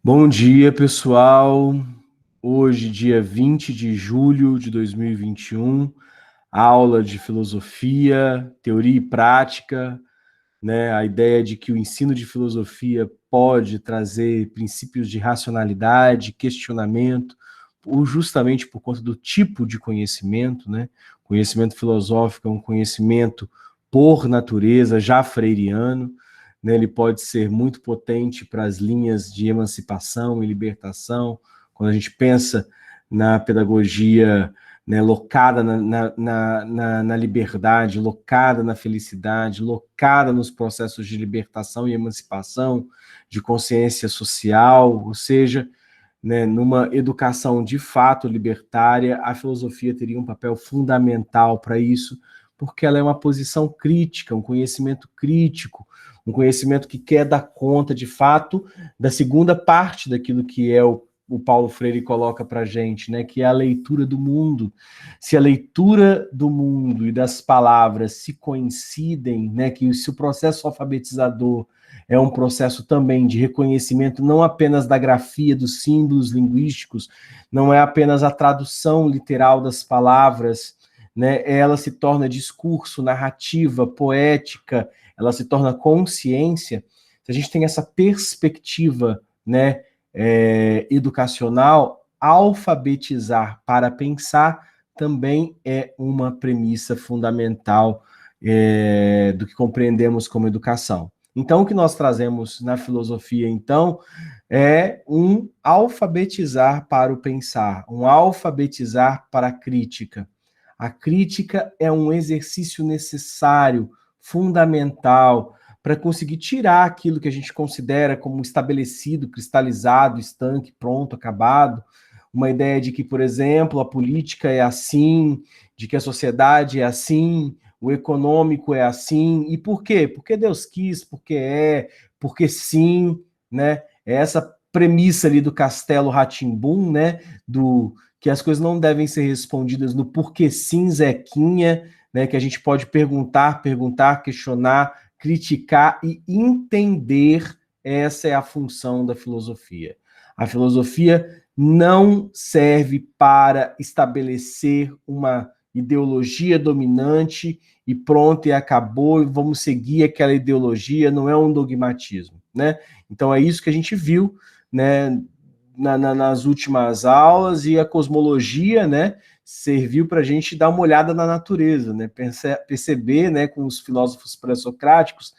Bom dia, pessoal. Hoje, dia 20 de julho de 2021, aula de filosofia, teoria e prática, né? A ideia de que o ensino de filosofia pode trazer princípios de racionalidade, questionamento, justamente por conta do tipo de conhecimento, né? Conhecimento filosófico é um conhecimento por natureza já freiriano, né? Ele pode ser muito potente para as linhas de emancipação e libertação, quando a gente pensa na pedagogia, né, locada na liberdade, locada na felicidade, locada nos processos de libertação e emancipação, de consciência social, ou seja, né, numa educação de fato libertária, a filosofia teria um papel fundamental para isso, porque ela é uma posição crítica, um conhecimento crítico, um conhecimento que quer dar conta, de fato, da segunda parte daquilo que é o Paulo Freire coloca para a gente, né, que é a leitura do mundo. Se a leitura do mundo e das palavras se coincidem, né, que se o processo alfabetizador é um processo também de reconhecimento não apenas da grafia, dos símbolos linguísticos, não é apenas a tradução literal das palavras, né, ela se torna discurso, narrativa, poética, ela se torna consciência. Se a gente tem essa perspectiva, né, educacional, alfabetizar para pensar também é uma premissa fundamental do que compreendemos como educação. Então, o que nós trazemos na filosofia, então, é um alfabetizar para o pensar, um alfabetizar para a crítica. A crítica é um exercício necessário, fundamental, para conseguir tirar aquilo que a gente considera como estabelecido, cristalizado, estanque, pronto, acabado. Uma ideia de que, por exemplo, a política é assim, de que a sociedade é assim, o econômico é assim. E por quê? Porque Deus quis, porque sim, né? É essa premissa ali do Castelo Rá-Tim-Bum, né? Que as coisas não devem ser respondidas no porquê sim, Zequinha, né? Que a gente pode perguntar, questionar, criticar e entender. Essa é a função da filosofia. A filosofia não serve para estabelecer uma ideologia dominante e pronto, e acabou, e vamos seguir aquela ideologia, não é um dogmatismo, né? Então é isso que a gente viu, né, nas últimas aulas, e a cosmologia, né, serviu para a gente dar uma olhada na natureza, né, perceber, né, com os filósofos pré-socráticos,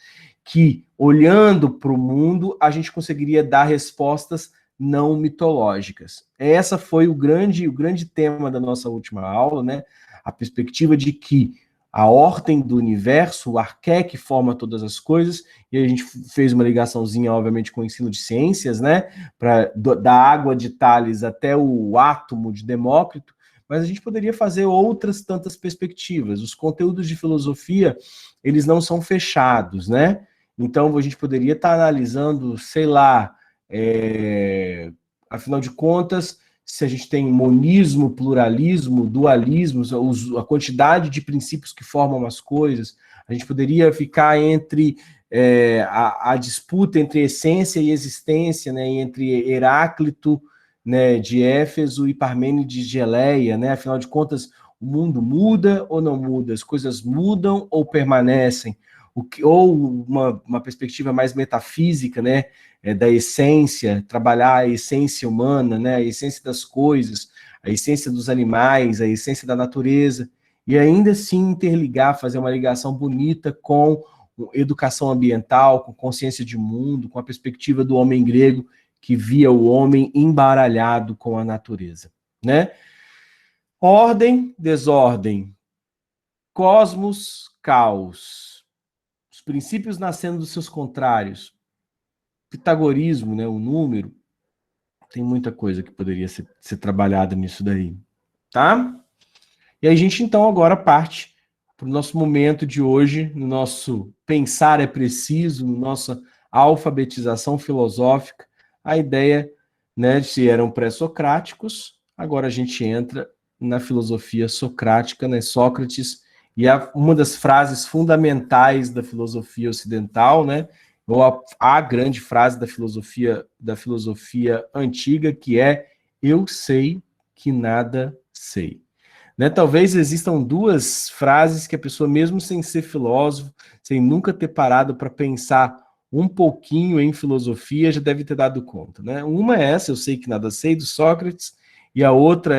que olhando para o mundo a gente conseguiria dar respostas não mitológicas. Essa foi o grande tema da nossa última aula, né, a perspectiva de que a ordem do universo, o arqué que forma todas as coisas, e a gente fez uma ligaçãozinha, obviamente, com o ensino de ciências, né, da água de Tales até o átomo de Demócrito, mas a gente poderia fazer outras tantas perspectivas. Os conteúdos de filosofia, eles não são fechados, né? Então, a gente poderia estar analisando, sei lá, afinal de contas, se a gente tem monismo, pluralismo, dualismo, a quantidade de princípios que formam as coisas, a gente poderia ficar entre a disputa entre essência e existência, né, entre Heráclito, né, de Éfeso, e Parmênides de Eleia, né? Afinal de contas, o mundo muda ou não muda? As coisas mudam ou permanecem? Ou uma perspectiva mais metafísica, né, da essência, trabalhar a essência humana, né, a essência das coisas, a essência dos animais, a essência da natureza, e ainda assim interligar, fazer uma ligação bonita com educação ambiental, com consciência de mundo, com a perspectiva do homem grego, que via o homem embaralhado com a natureza, né? Ordem, desordem, cosmos, caos, os princípios nascendo dos seus contrários, pitagorismo, né, o número, tem muita coisa que poderia ser trabalhada nisso daí, tá? E aí a gente então agora parte para o nosso momento de hoje, no nosso pensar é preciso, no nossa alfabetização filosófica, a ideia, né, de se eram pré-socráticos, agora a gente entra na filosofia socrática, né, Sócrates, e uma das frases fundamentais da filosofia ocidental, né, ou a grande frase da filosofia antiga, que é eu sei que nada sei. Né? Talvez existam duas frases que a pessoa, mesmo sem ser filósofo, sem nunca ter parado para pensar um pouquinho em filosofia, já deve ter dado conta. Né? Uma é essa, eu sei que nada sei, do Sócrates, e a outra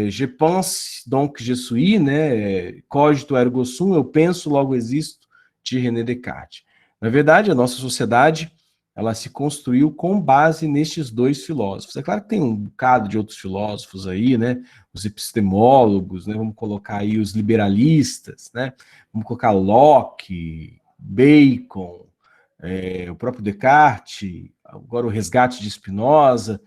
Je pense donc je suis, né? Cogito ergo sum, eu penso, logo existo, de René Descartes. Na verdade, a nossa sociedade ela se construiu com base nestes dois filósofos. É claro que tem um bocado de outros filósofos aí, né? Os epistemólogos, né? Vamos colocar aí os liberalistas, né? Vamos colocar Locke, Bacon, o próprio Descartes, agora o resgate de Spinoza,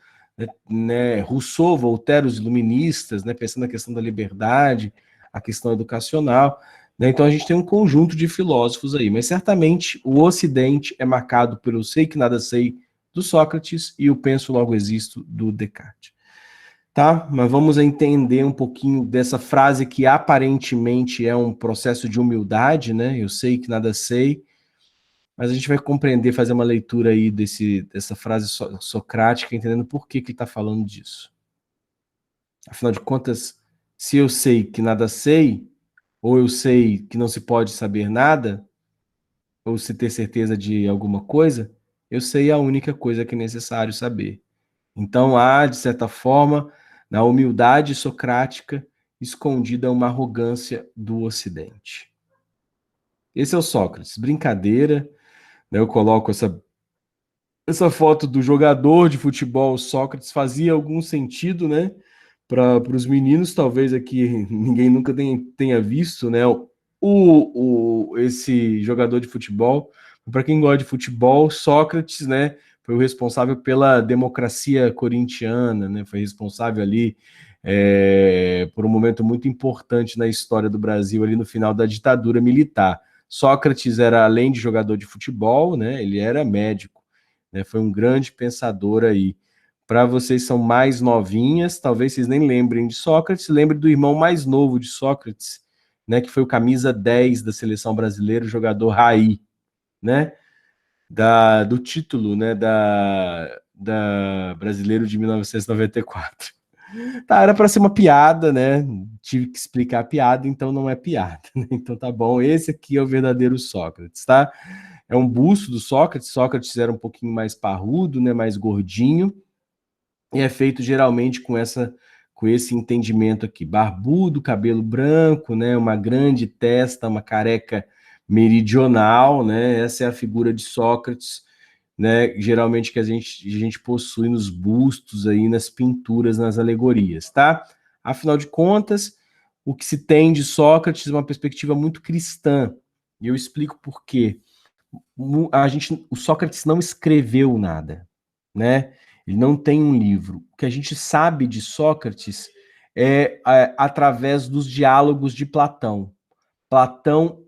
né? Rousseau, Voltaire, os iluministas, né? Pensando na questão da liberdade, a questão educacional. Né? Então a gente tem um conjunto de filósofos aí, mas certamente o Ocidente é marcado pelo sei que nada sei do Sócrates e o penso logo existo do Descartes. Tá? Mas vamos entender um pouquinho dessa frase que aparentemente é um processo de humildade, né? Eu sei que nada sei, mas a gente vai compreender, fazer uma leitura aí dessa frase socrática, entendendo por que ele está falando disso. Afinal de contas, se eu sei que nada sei, ou eu sei que não se pode saber nada, ou se ter certeza de alguma coisa, eu sei a única coisa que é necessário saber. Então há, de certa forma, na humildade socrática, escondida uma arrogância do Ocidente. Esse é o Sócrates. Brincadeira, né? Eu coloco essa foto do jogador de futebol Sócrates, fazia algum sentido, né? Para os meninos, talvez aqui ninguém nunca tenha visto, né? Esse jogador de futebol. Para quem gosta de futebol, Sócrates, né? Foi o responsável pela democracia corintiana, né? Foi responsável ali por um momento muito importante na história do Brasil, ali no final da ditadura militar. Sócrates era, além de jogador de futebol, né? Ele era médico, né? Foi um grande pensador aí. Para vocês são mais novinhas, talvez vocês nem lembrem de Sócrates, lembrem do irmão mais novo de Sócrates, né, que foi o camisa 10 da seleção brasileira, o jogador Raí, né, do título, né, da Brasileiro de 1994. Tá, era para ser uma piada, né, tive que explicar a piada, então não é piada, né? Então tá bom, esse aqui é o verdadeiro Sócrates, tá? É um busto do Sócrates, Sócrates era um pouquinho mais parrudo, né, mais gordinho, e é feito geralmente com esse entendimento aqui, barbudo, cabelo branco, né, uma grande testa, uma careca meridional, né? Essa é a figura de Sócrates, né? Geralmente que a gente possui nos bustos aí, nas pinturas, nas alegorias, tá? Afinal de contas, o que se tem de Sócrates é uma perspectiva muito cristã. E eu explico por quê. O Sócrates não escreveu nada, né? Ele não tem um livro. O que a gente sabe de Sócrates é através dos diálogos de Platão. Platão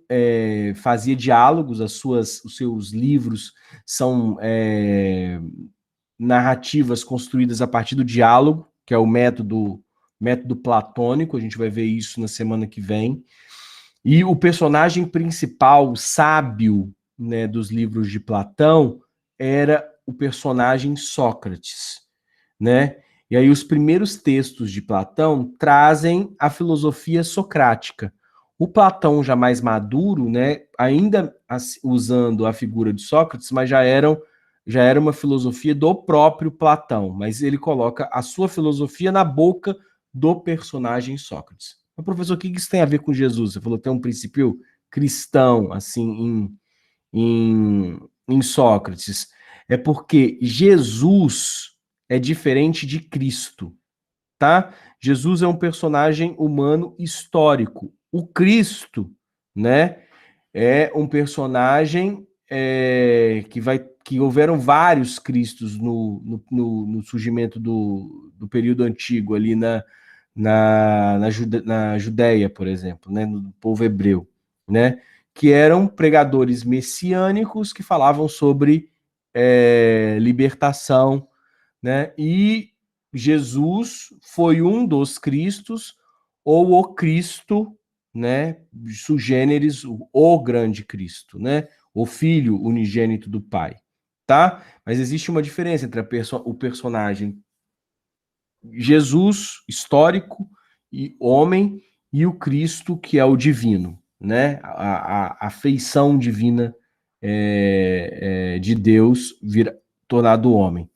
fazia diálogos, os seus livros são narrativas construídas a partir do diálogo, que é o método platônico, a gente vai ver isso na semana que vem. E o personagem principal, sábio, né, dos livros de Platão, era o personagem Sócrates, né? E aí os primeiros textos de Platão trazem a filosofia socrática. O Platão já mais maduro, né, ainda usando a figura de Sócrates, mas já era uma filosofia do próprio Platão, mas ele coloca a sua filosofia na boca do personagem Sócrates. Mas, professor, o que isso tem a ver com Jesus? Você falou que tem um princípio cristão, assim, em Sócrates. É porque Jesus é diferente de Cristo, tá? Jesus é um personagem humano histórico. O Cristo, né, é um personagem que houveram vários Cristos no surgimento do período antigo, ali na Judéia, por exemplo, né, no povo hebreu, né, que eram pregadores messiânicos que falavam sobre libertação, né, e Jesus foi um dos Cristos, ou o Cristo, né, sugêneres, o grande Cristo, né, o filho unigênito do Pai, tá? Mas existe uma diferença entre o personagem Jesus, histórico e homem, e o Cristo, que é o divino, né? A feição divina de Deus tornado homem.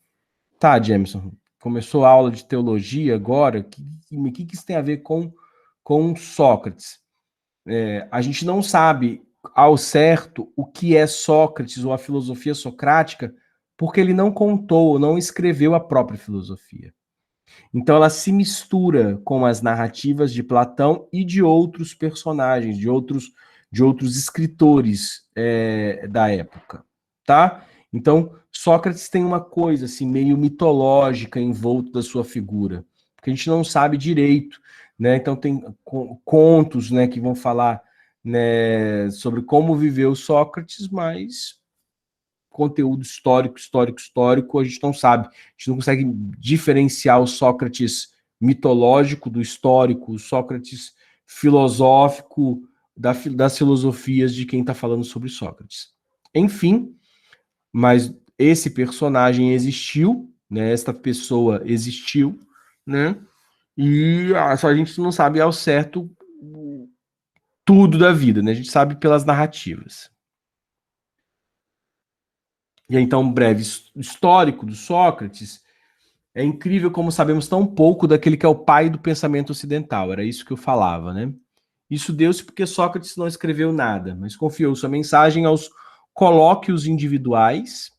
Tá, Jameson, começou a aula de teologia agora, o que isso tem a ver com Sócrates? A gente não sabe ao certo o que é Sócrates ou a filosofia socrática, porque ele não contou, não escreveu a própria filosofia. Então ela se mistura com as narrativas de Platão e de outros personagens, de outros escritores da época, tá? Então Sócrates tem uma coisa assim meio mitológica em volta da sua figura, porque a gente não sabe direito, né? Então tem contos, né, que vão falar, né, sobre como viveu Sócrates, mas conteúdo histórico, a gente não sabe. A gente não consegue diferenciar o Sócrates mitológico do histórico, o Sócrates filosófico das filosofias de quem está falando sobre Sócrates. Enfim, mas esse personagem existiu, né? Esta pessoa existiu, né? E só a gente não sabe ao certo tudo da vida, né? A gente sabe pelas narrativas. E aí, então, um breve histórico do Sócrates. É incrível como sabemos tão pouco daquele que é o pai do pensamento ocidental. Era isso que eu falava, né? Isso deu-se porque Sócrates não escreveu nada, mas confiou sua mensagem aos colóquios individuais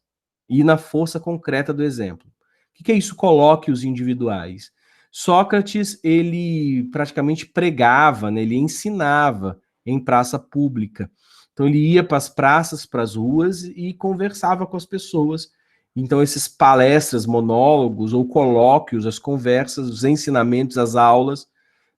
e na força concreta do exemplo. O que é isso, colóquios individuais? Sócrates, ele praticamente pregava, né? Ele ensinava em praça pública. Então ele ia para as praças, para as ruas e conversava com as pessoas. Então esses palestras, monólogos ou colóquios, as conversas, os ensinamentos, as aulas,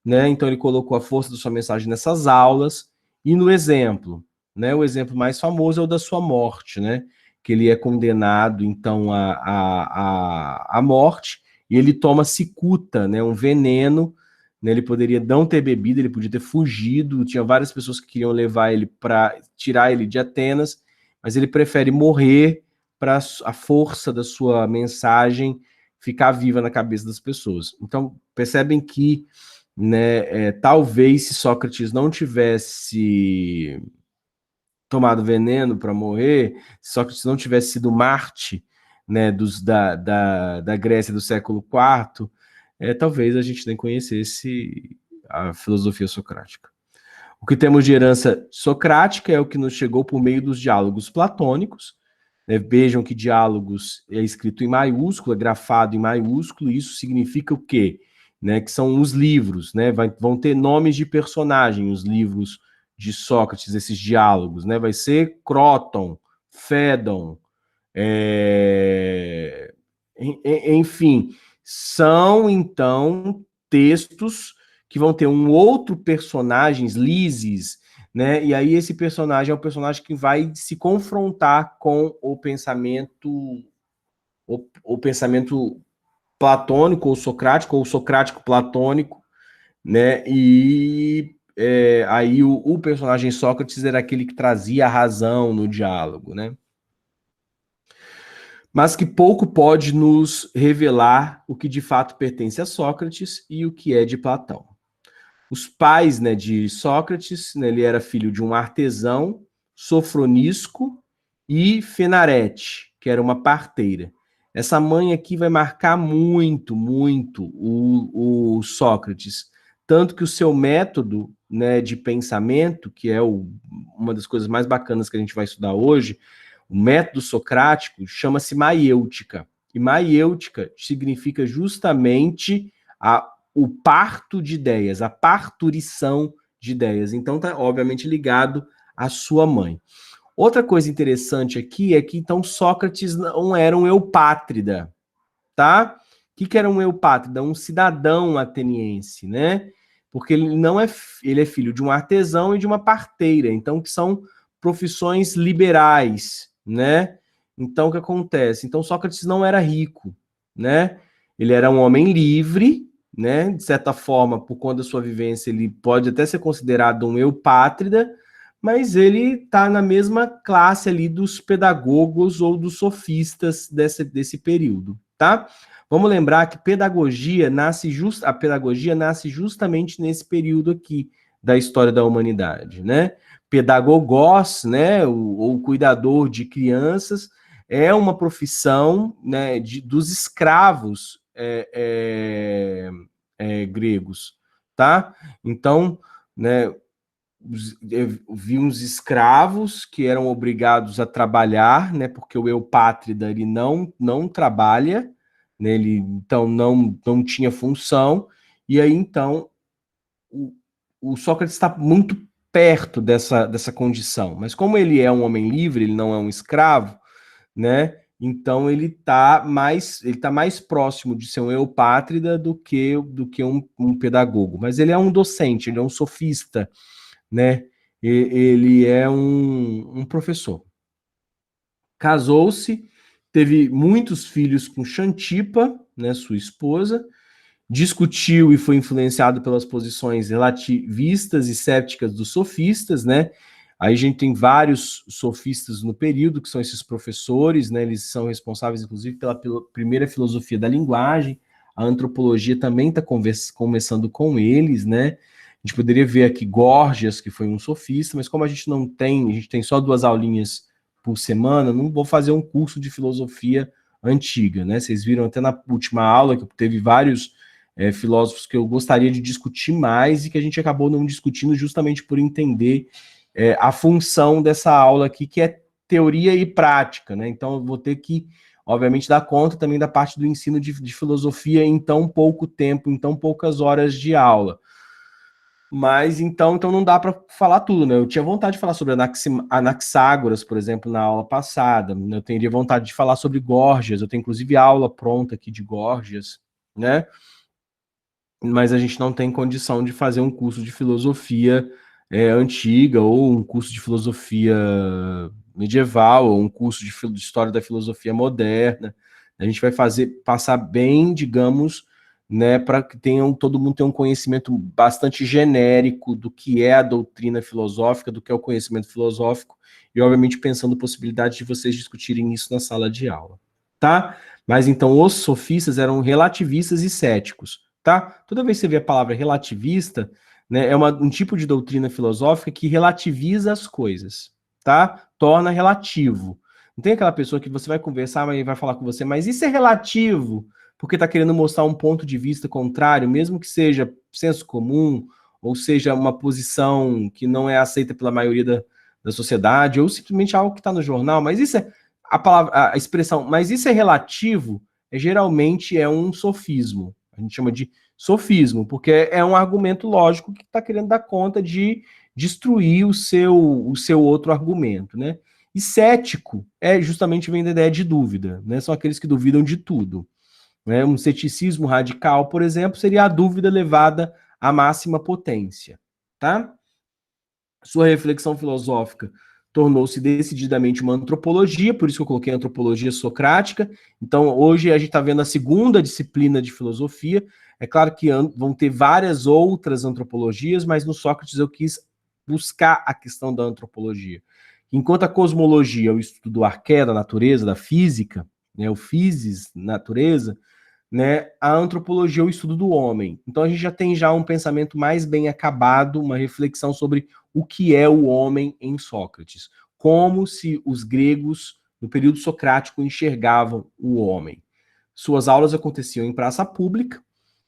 né? Então ele colocou a força da sua mensagem nessas aulas e no exemplo, né? O exemplo mais famoso é o da sua morte, né? Que ele é condenado então à morte e ele toma cicuta, né? Um veneno, né? Ele poderia não ter bebido, ele podia ter fugido. Tinha várias pessoas que queriam levar ele para tirar ele de Atenas, mas ele prefere morrer para a força da sua mensagem ficar viva na cabeça das pessoas. Então percebem que, né, talvez se Sócrates não tivesse tomado veneno para morrer, se Sócrates não tivesse sido Marte, né, da Grécia do século IV, talvez a gente nem conhecesse a filosofia socrática. O que temos de herança socrática é o que nos chegou por meio dos diálogos platônicos. Né? Vejam que diálogos é escrito em maiúsculo, é grafado em maiúsculo, e isso significa o quê? Né, que são os livros, né? Vão ter nomes de personagem, os livros de Sócrates, esses diálogos, né? Vai ser Cróton, Fédon, enfim, são então textos que vão ter um outro personagem, Lises, né? E aí esse personagem é o personagem que vai se confrontar com o pensamento platônico ou socrático platônico, né? E aí o personagem Sócrates era aquele que trazia a razão no diálogo, né? Mas que pouco pode nos revelar o que de fato pertence a Sócrates e o que é de Platão. Os pais, né, de Sócrates, né, ele era filho de um artesão, Sofronisco e Fenarete, que era uma parteira. Essa mãe aqui vai marcar muito, muito o Sócrates. Tanto que o seu método, né, de pensamento, que é uma das coisas mais bacanas que a gente vai estudar hoje, o método socrático, chama-se maiêutica. E maiêutica significa justamente o parto de ideias, a parturição de ideias. Então está obviamente ligado à sua mãe. Outra coisa interessante aqui é que então Sócrates não era um eupátrida, tá? O que era um eupátrida? Um cidadão ateniense, né? Porque ele é filho de um artesão e de uma parteira, então que são profissões liberais, né? Então o que acontece? Então Sócrates não era rico, né? Ele era um homem livre, né? De certa forma, por conta da sua vivência, ele pode até ser considerado um eupátrida, mas ele está na mesma classe ali dos pedagogos ou dos sofistas desse período, tá? Vamos lembrar que a pedagogia nasce justamente nesse período aqui da história da humanidade, né? Pedagogos, né, ou cuidador de crianças, é uma profissão, né, dos escravos gregos, tá? Então, né, eu vi uns escravos que eram obrigados a trabalhar, né, porque o eupátrida ele não trabalha, né, ele então não tinha função, e aí então o, o Sócrates está muito perto dessa condição, mas como ele é um homem livre, ele não é um escravo, né? Então ele tá mais próximo de ser um eupátrida do que um pedagogo. Mas ele é um docente, ele é um sofista, né? Ele é um professor. Casou-se, teve muitos filhos com Xantipa, né, sua esposa, discutiu e foi influenciado pelas posições relativistas e céticas dos sofistas, né? Aí a gente tem vários sofistas no período, que são esses professores, né? Eles são responsáveis, inclusive, pela primeira filosofia da linguagem. A antropologia também está começando com eles, né? A gente poderia ver aqui Górgias, que foi um sofista, mas como a gente não tem, a gente tem só 2 aulinhas por semana, não vou fazer um curso de filosofia antiga, né? Vocês viram até na última aula que teve vários filósofos que eu gostaria de discutir mais e que a gente acabou não discutindo justamente por entender a função dessa aula aqui, que é teoria e prática, né? Então eu vou ter que, obviamente, dar conta também da parte do ensino de filosofia em tão pouco tempo, em tão poucas horas de aula. Mas então não dá para falar tudo, né? Eu tinha vontade de falar sobre Anaxágoras, por exemplo, na aula passada. Eu teria vontade de falar sobre Górgias. Eu tenho inclusive aula pronta aqui de Górgias, né? Mas a gente não tem condição de fazer um curso de filosofia antiga, ou um curso de filosofia medieval, ou um curso de história da filosofia moderna. A gente vai passar bem, digamos, né, para que todo mundo tenha um conhecimento bastante genérico do que é a doutrina filosófica, do que é o conhecimento filosófico, e obviamente pensando possibilidade de vocês discutirem isso na sala de aula, tá? Mas então os sofistas eram relativistas e céticos, tá? Toda vez que você vê a palavra relativista, né, é um tipo de doutrina filosófica que relativiza as coisas, tá? Torna relativo. Não tem aquela pessoa que você vai conversar, mas vai falar com você, mas isso é relativo, porque está querendo mostrar um ponto de vista contrário, mesmo que seja senso comum, ou seja uma posição que não é aceita pela maioria da sociedade, ou simplesmente algo que está no jornal, mas isso é a expressão, mas isso é relativo, geralmente é um sofismo. A gente chama de sofismo, porque é um argumento lógico que está querendo dar conta de destruir o seu outro argumento, né? E cético justamente vem da ideia de dúvida, né? São aqueles que duvidam de tudo. Né? Um ceticismo radical, por exemplo, seria a dúvida levada à máxima potência, tá? Sua reflexão filosófica tornou-se decididamente uma antropologia, por isso que eu coloquei antropologia socrática. Então, hoje a gente está vendo a segunda disciplina de filosofia. É claro que vão ter várias outras antropologias, mas no Sócrates eu quis buscar a questão da antropologia. Enquanto a cosmologia é o estudo do arqué, da natureza, da física, né, o physis, natureza, né, a antropologia é o estudo do homem. Então a gente já tem um pensamento mais bem acabado, uma reflexão sobre o que é o homem em Sócrates, como se os gregos no período socrático enxergavam o homem. Suas aulas aconteciam em praça pública,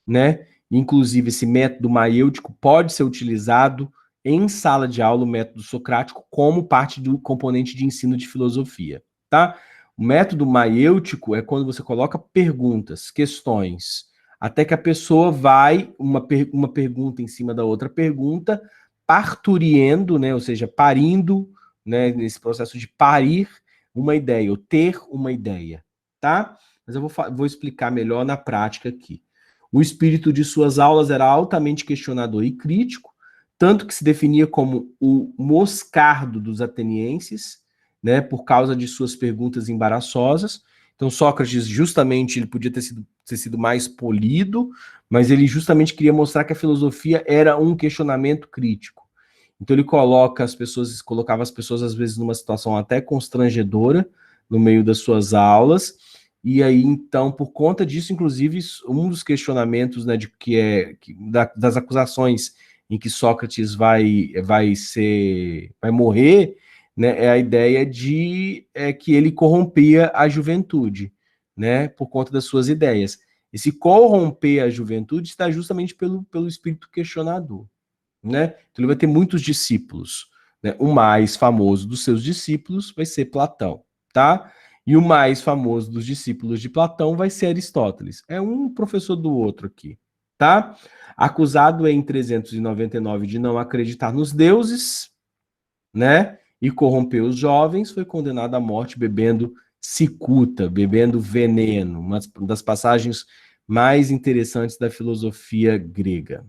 né? Inclusive esse método maêutico pode ser utilizado em sala de aula, o método socrático, como parte do componente de ensino de filosofia, tá? O método maêutico é quando você coloca perguntas, questões, até que a pessoa vai, uma pergunta em cima da outra pergunta, parturiendo, né, ou seja, parindo, né, nesse processo de parir uma ideia, ou ter uma ideia, tá? Mas eu vou explicar melhor na prática aqui. O espírito de suas aulas era altamente questionador e crítico, tanto que se definia como o moscardo dos atenienses, né, por causa de suas perguntas embaraçosas. Então, Sócrates, justamente, ele podia ter sido mais polido, mas ele justamente queria mostrar que a filosofia era um questionamento crítico. Então ele colocava as pessoas às vezes numa situação até constrangedora no meio das suas aulas. E aí, então, por conta disso, inclusive, um dos questionamentos, né, das acusações em que Sócrates vai morrer, né, é a ideia de que ele corrompia a juventude, né, por conta das suas ideias. Esse corromper a juventude está justamente pelo espírito questionador, né? Então ele vai ter muitos discípulos, né? O mais famoso dos seus discípulos vai ser Platão, tá? E o mais famoso dos discípulos de Platão vai ser Aristóteles. É um professor do outro aqui, tá? Acusado em 399 de não acreditar nos deuses, né? E corromper os jovens, foi condenado à morte bebendo cicuta, bebendo veneno, uma das passagens mais interessantes da filosofia grega.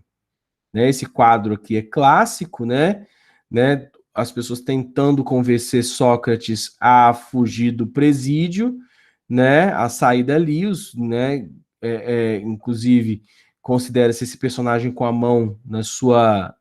Né? Esse quadro aqui é clássico, né? As pessoas tentando convencer Sócrates a fugir do presídio, né? A sair dali, né? Inclusive, considera-se esse personagem com a mão na sua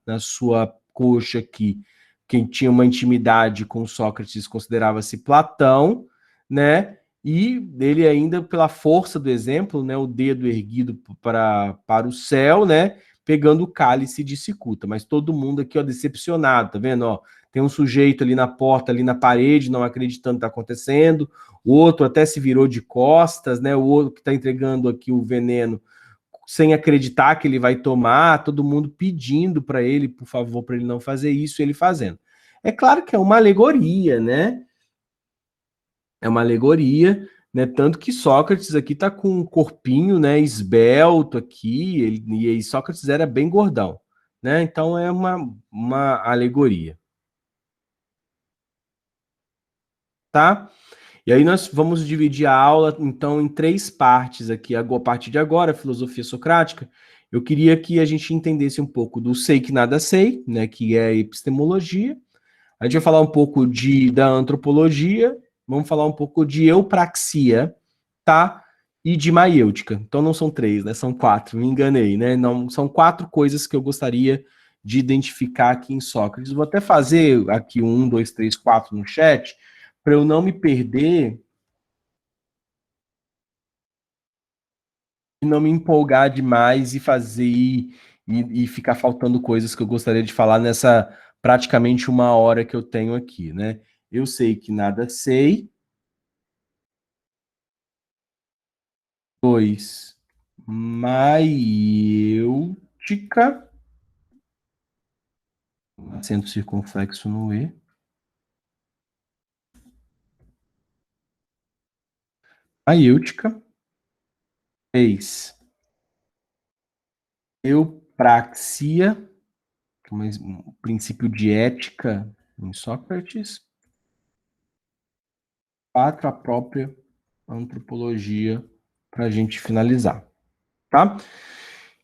coxa aqui. Quem tinha uma intimidade com Sócrates considerava-se Platão, né? E ele ainda, pela força do exemplo, né? O dedo erguido para o céu, né? Pegando o cálice de cicuta, mas todo mundo aqui, ó, decepcionado, tá vendo, ó? Tem um sujeito ali na porta, ali na parede, não acreditando que tá acontecendo, o outro até se virou de costas, né? O outro que tá entregando aqui o veneno sem acreditar que ele vai tomar, todo mundo pedindo para ele, por favor, para ele não fazer isso, ele fazendo. É claro que é uma alegoria, né? É uma alegoria, né? Tanto que Sócrates aqui tá com um corpinho, né, esbelto aqui, e aí Sócrates era bem gordão, né? Então é uma alegoria, tá? E aí nós vamos dividir a aula, então, em três partes aqui. A partir de agora, filosofia socrática, eu queria que a gente entendesse um pouco do sei que nada sei, né, que é a epistemologia. A gente vai falar um pouco da antropologia, vamos falar um pouco de eupraxia, tá? E de maiêutica. Então não são três, né? São quatro, me enganei, né? Não, são quatro coisas que eu gostaria de identificar aqui em Sócrates. Vou até fazer aqui um, dois, três, quatro no chat, para eu não me perder e não me empolgar demais e fazer e ficar faltando coisas que eu gostaria de falar nessa praticamente uma hora que eu tenho aqui, né? Eu sei que nada sei. Dois, maiêutica, acento circunflexo no E. Maiêutica. Três, eupraxia, um princípio de ética em Sócrates. Quatro, a própria antropologia, para a gente finalizar, tá?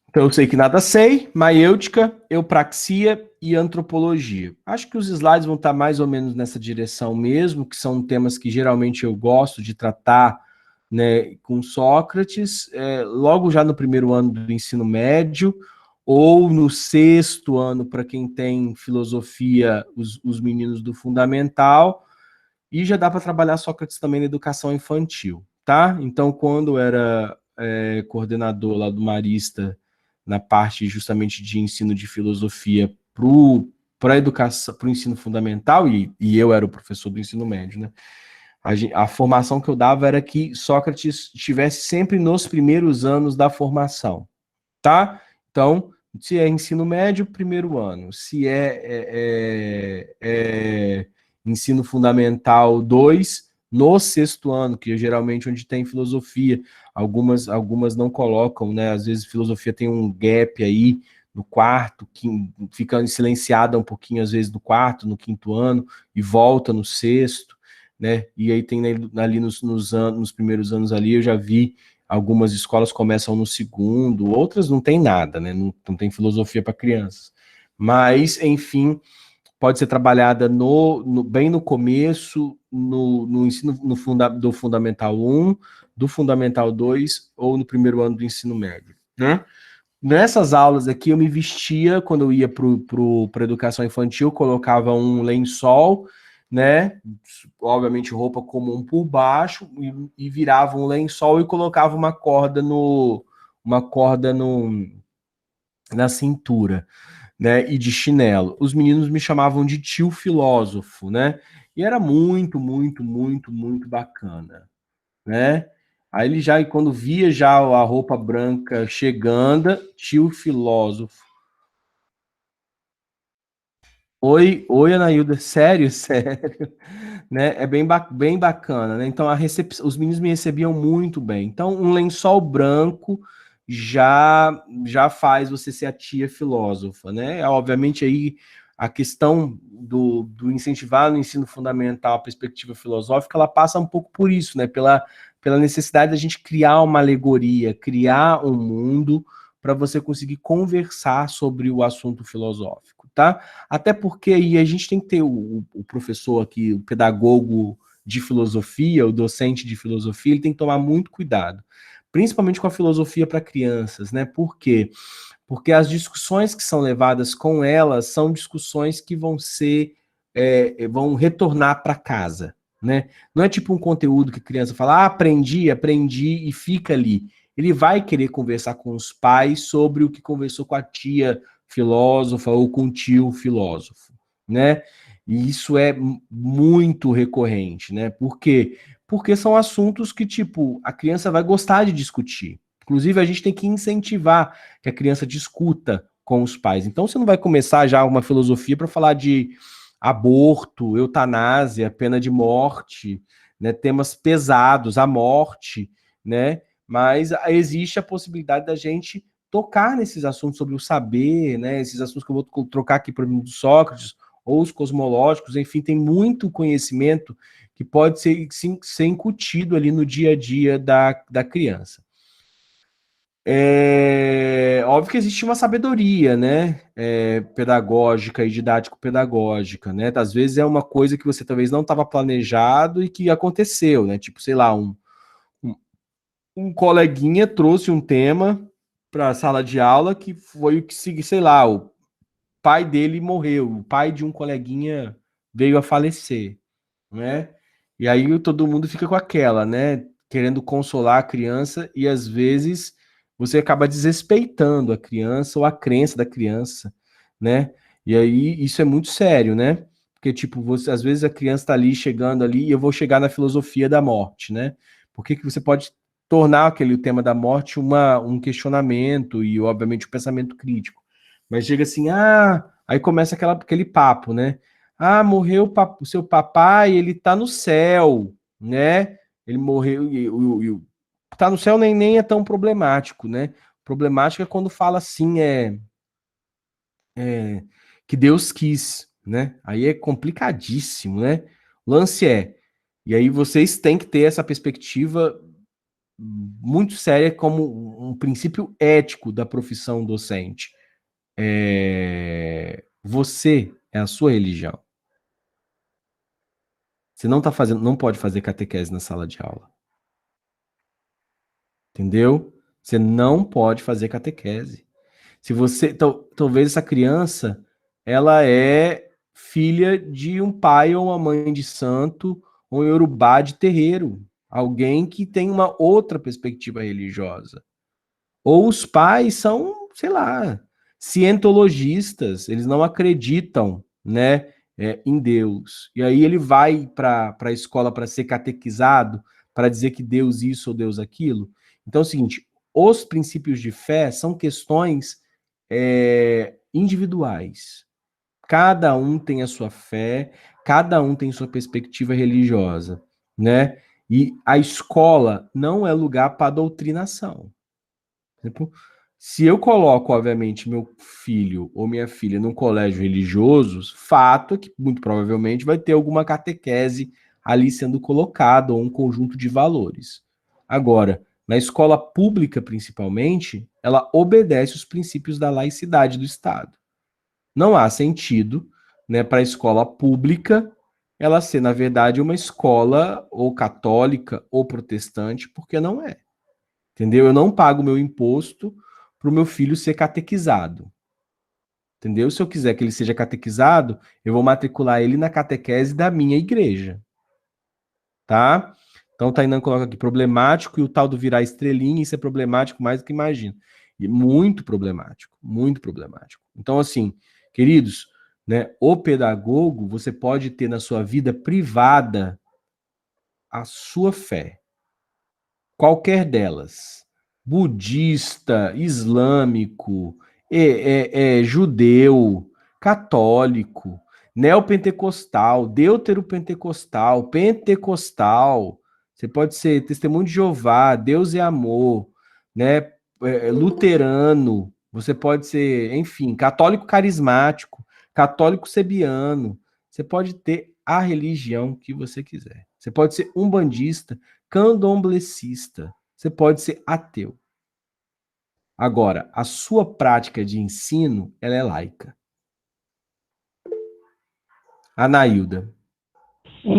Então eu sei que nada sei, maiêutica, eupraxia e antropologia. Acho que os slides vão estar mais ou menos nessa direção mesmo, que são temas que geralmente eu gosto de tratar, né, com Sócrates, logo já no primeiro ano do ensino médio, ou no sexto ano, para quem tem filosofia, os meninos do fundamental, e já dá para trabalhar Sócrates também na educação infantil, tá? Então, quando era coordenador lá do Marista, na parte justamente de ensino de filosofia para a educação, para o ensino fundamental, e eu era o professor do ensino médio, né? A formação que eu dava era que Sócrates estivesse sempre nos primeiros anos da formação, tá? Então, se é ensino médio, primeiro ano. Se é ensino fundamental 2, no sexto ano, que é geralmente onde tem filosofia. Algumas não colocam, né? Às vezes filosofia tem um gap aí no quarto, que fica silenciada um pouquinho, às vezes, no quarto, no quinto ano, e volta no sexto, né? E aí tem ali nos primeiros anos ali, eu já vi algumas escolas começam no segundo, outras não tem nada, né? Não tem filosofia para crianças. Mas, enfim, pode ser trabalhada bem no começo, no ensino do Fundamental 1, do Fundamental 2 ou no primeiro ano do ensino médio, né? Nessas aulas aqui, eu me vestia, quando eu ia para educação infantil, colocava um lençol, né? Obviamente roupa comum por baixo, e virava um lençol e colocava uma corda na cintura, né? E de chinelo. Os meninos me chamavam de tio filósofo, né? E era muito, muito, muito, muito bacana, né? Aí ele já, quando via já a roupa branca chegando, tio filósofo. Oi, oi, Anailda, sério, sério, né? É bem bacana, né? Então os meninos me recebiam muito bem. Então um lençol branco já faz você ser a tia filósofa, né? Obviamente aí a questão do incentivar no ensino fundamental a perspectiva filosófica, ela passa um pouco por isso, né? Pela necessidade da gente criar uma alegoria, criar um mundo para você conseguir conversar sobre o assunto filosófico, tá? Até porque aí a gente tem que ter o professor aqui, o pedagogo de filosofia, o docente de filosofia, ele tem que tomar muito cuidado, principalmente com a filosofia para crianças, né? Por quê? Porque as discussões que são levadas com elas são discussões que vão retornar para casa, né? Não é tipo um conteúdo que a criança fala, ah, aprendi e fica ali. Ele vai querer conversar com os pais sobre o que conversou com a tia filósofa ou com o tio filósofo, né? E isso é muito recorrente, né? Por quê? Porque são assuntos que, tipo, a criança vai gostar de discutir. Inclusive, a gente tem que incentivar que a criança discuta com os pais. Então, você não vai começar já uma filosofia para falar de aborto, eutanásia, pena de morte, né, temas pesados, a morte, né? Mas existe a possibilidade da gente tocar nesses assuntos sobre o saber, né? Esses assuntos que eu vou trocar aqui, por exemplo, do Sócrates, ou os cosmológicos, enfim, tem muito conhecimento que pode ser incutido ali no dia a dia da criança. Óbvio que existe uma sabedoria, né? Pedagógica e didático-pedagógica, né? Às vezes é uma coisa que você talvez não estava planejado e que aconteceu, né? Tipo, sei lá, um, um coleguinha trouxe um tema para a sala de aula que foi o que, sei lá, o pai dele morreu, o pai de um coleguinha veio a falecer, né? E aí todo mundo fica com aquela, né? Querendo consolar a criança e às vezes você acaba desrespeitando a criança ou a crença da criança, né? E aí isso é muito sério, né? Porque tipo, você às vezes a criança está ali chegando ali e eu vou chegar na filosofia da morte, né? Por que que você pode tornar aquele tema da morte um questionamento e obviamente um pensamento crítico? Mas chega assim, aí começa aquele papo, né? Ah, morreu o seu papai, ele tá no céu, né? Ele morreu tá no céu nem é tão problemático, né? Problemático é quando fala assim, é que Deus quis, né? Aí é complicadíssimo, né? O lance e aí vocês têm que ter essa perspectiva muito séria como um princípio ético da profissão docente. Você é a sua religião. Você não tá fazendo, não pode fazer catequese na sala de aula. Entendeu? Você não pode fazer catequese. Se você, talvez essa criança, ela é filha de um pai ou uma mãe de santo, ou um Yorubá de terreiro, alguém que tem uma outra perspectiva religiosa. Ou os pais são, sei lá, cientologistas, eles não acreditam, né, em Deus. E aí ele vai para a escola para ser catequizado, para dizer que Deus isso ou Deus aquilo. Então é o seguinte, os princípios de fé são questões individuais. Cada um tem a sua fé, cada um tem sua perspectiva religiosa, né? E a escola não é lugar para doutrinação. Tipo, se eu coloco, obviamente, meu filho ou minha filha num colégio religioso, fato é que muito provavelmente vai ter alguma catequese ali sendo colocada, ou um conjunto de valores. Agora, na escola pública, principalmente, ela obedece os princípios da laicidade do Estado. Não há sentido, né, para a escola pública ela ser, na verdade, uma escola ou católica ou protestante, porque não é. Entendeu? Eu não pago meu imposto para o meu filho ser catequizado. Entendeu? Se eu quiser que ele seja catequizado, eu vou matricular ele na catequese da minha igreja. Tá? Então, Tainan coloca aqui, problemático, e o tal do virar estrelinha, isso é problemático mais do que imagina. E muito problemático, muito problemático. Então, assim, queridos, né, o pedagogo, você pode ter na sua vida privada a sua fé. Qualquer delas. Budista, islâmico, judeu, católico, neopentecostal, deuteropentecostal, pentecostal. Você pode ser testemunho de Jeová, Deus é amor, né? Luterano. Você pode ser, enfim, católico carismático, católico sebiano. Você pode ter a religião que você quiser. Você pode ser umbandista, candomblessista. Você pode ser ateu. Agora, a sua prática de ensino, ela é laica. Anailda.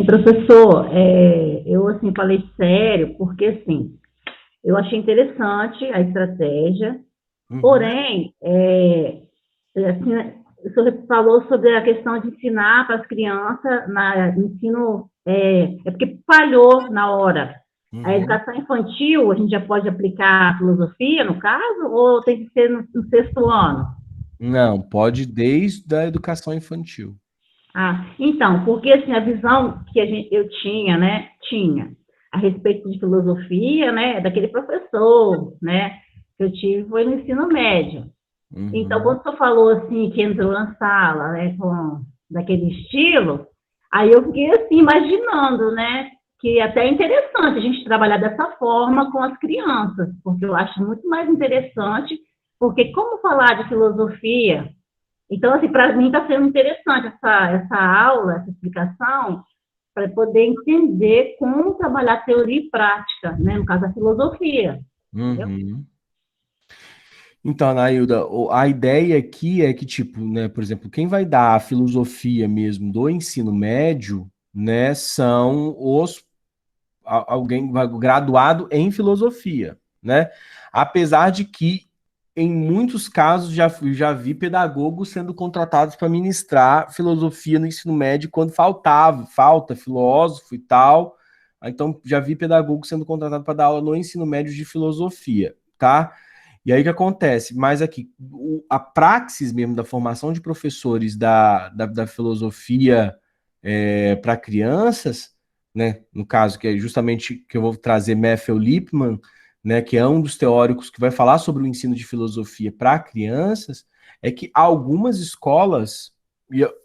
Professor, eu assim falei sério, porque assim, eu achei interessante a estratégia, porém, assim, o senhor falou sobre a questão de ensinar para as crianças, ensino, porque falhou na hora. A educação infantil, a gente já pode aplicar a filosofia, no caso, ou tem que ser no sexto ano? Não, pode desde a educação infantil. Então, porque assim, a visão que eu tinha, né, a respeito de filosofia, né, daquele professor, né, que eu tive foi no ensino médio. Então, quando o senhor falou assim, que entrou na sala, né, daquele estilo, aí eu fiquei assim, imaginando, né, que até é interessante a gente trabalhar dessa forma com as crianças, porque eu acho muito mais interessante, porque como falar de filosofia. Então, assim, para mim está sendo interessante essa aula, essa explicação, para poder entender como trabalhar teoria e prática, né? No caso, a filosofia. Então, Anailda, a ideia aqui é que, tipo, né, por exemplo, quem vai dar a filosofia mesmo do ensino médio, né, são alguém graduado em filosofia, né? Apesar de que em muitos casos já vi pedagogos sendo contratados para ministrar filosofia no ensino médio quando falta filósofo e tal. Então já vi pedagogos sendo contratados para dar aula no ensino médio de filosofia, tá? E aí o que acontece? Mas aqui, a praxis mesmo da formação de professores da filosofia para crianças, né? No caso, que é justamente que eu vou trazer Matthew Lipman, né, que é um dos teóricos que vai falar sobre o ensino de filosofia para crianças, é que algumas escolas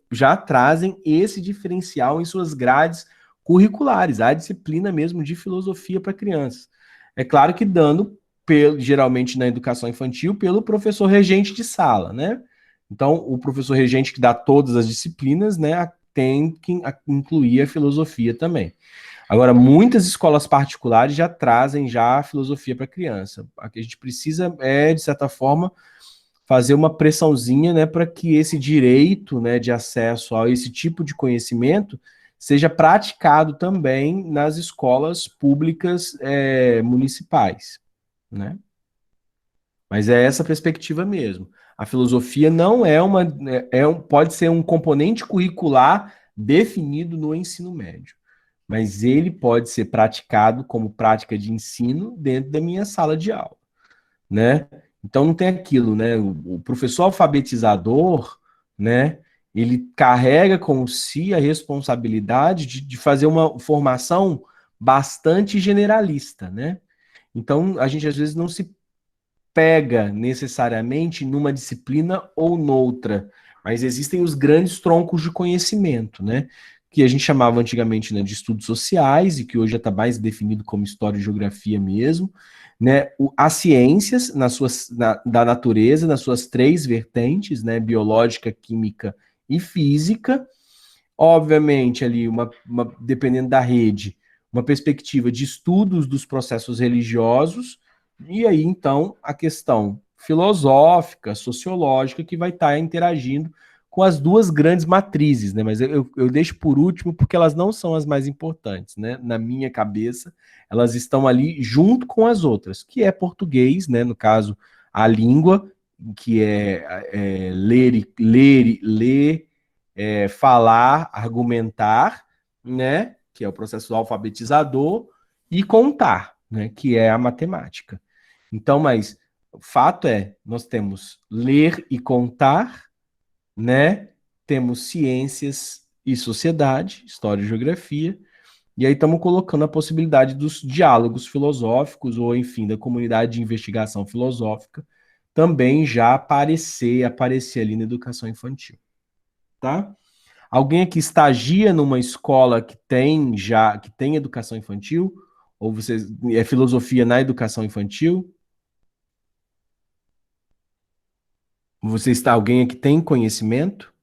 já trazem esse diferencial em suas grades curriculares, a disciplina mesmo de filosofia para crianças. É claro que dando, geralmente na educação infantil, pelo professor regente de sala, né? Então, o professor regente que dá todas as disciplinas, né, tem que incluir a filosofia também. Agora, muitas escolas particulares já trazem já a filosofia para criança. O que a gente precisa é, de certa forma, fazer uma pressãozinha, né, para que esse direito, né, de acesso a esse tipo de conhecimento seja praticado também nas escolas públicas municipais, né? Mas é essa perspectiva mesmo. A filosofia não é pode ser um componente curricular definido no ensino médio, mas ele pode ser praticado como prática de ensino dentro da minha sala de aula, né? Então não tem aquilo, né? O professor alfabetizador, né? Ele carrega com si a responsabilidade de fazer uma formação bastante generalista, né? Então a gente às vezes não se pega necessariamente numa disciplina ou noutra, mas existem os grandes troncos de conhecimento, né? Que a gente chamava antigamente, né, de estudos sociais e que hoje já está mais definido como história e geografia mesmo, né? As ciências da natureza, nas suas três vertentes, né? Biológica, química e física. Obviamente, ali, dependendo da rede, uma perspectiva de estudos dos processos religiosos, e aí, então, a questão filosófica, sociológica, que vai estar interagindo com as duas grandes matrizes, né? Mas eu deixo por último porque elas não são as mais importantes, né? Na minha cabeça, elas estão ali junto com as outras, que é português, né? No caso, a língua, que é ler, falar, argumentar, né, que é o processo alfabetizador, e contar, né, que é a matemática. Então, mas o fato é, nós temos ler e contar, né, temos ciências e sociedade, história e geografia, e aí estamos colocando a possibilidade dos diálogos filosóficos, ou enfim, da comunidade de investigação filosófica, também já aparecer ali na educação infantil, tá? Alguém aqui estagia numa escola que tem educação infantil? Ou você é filosofia na educação infantil? Você está alguém aqui tem conhecimento?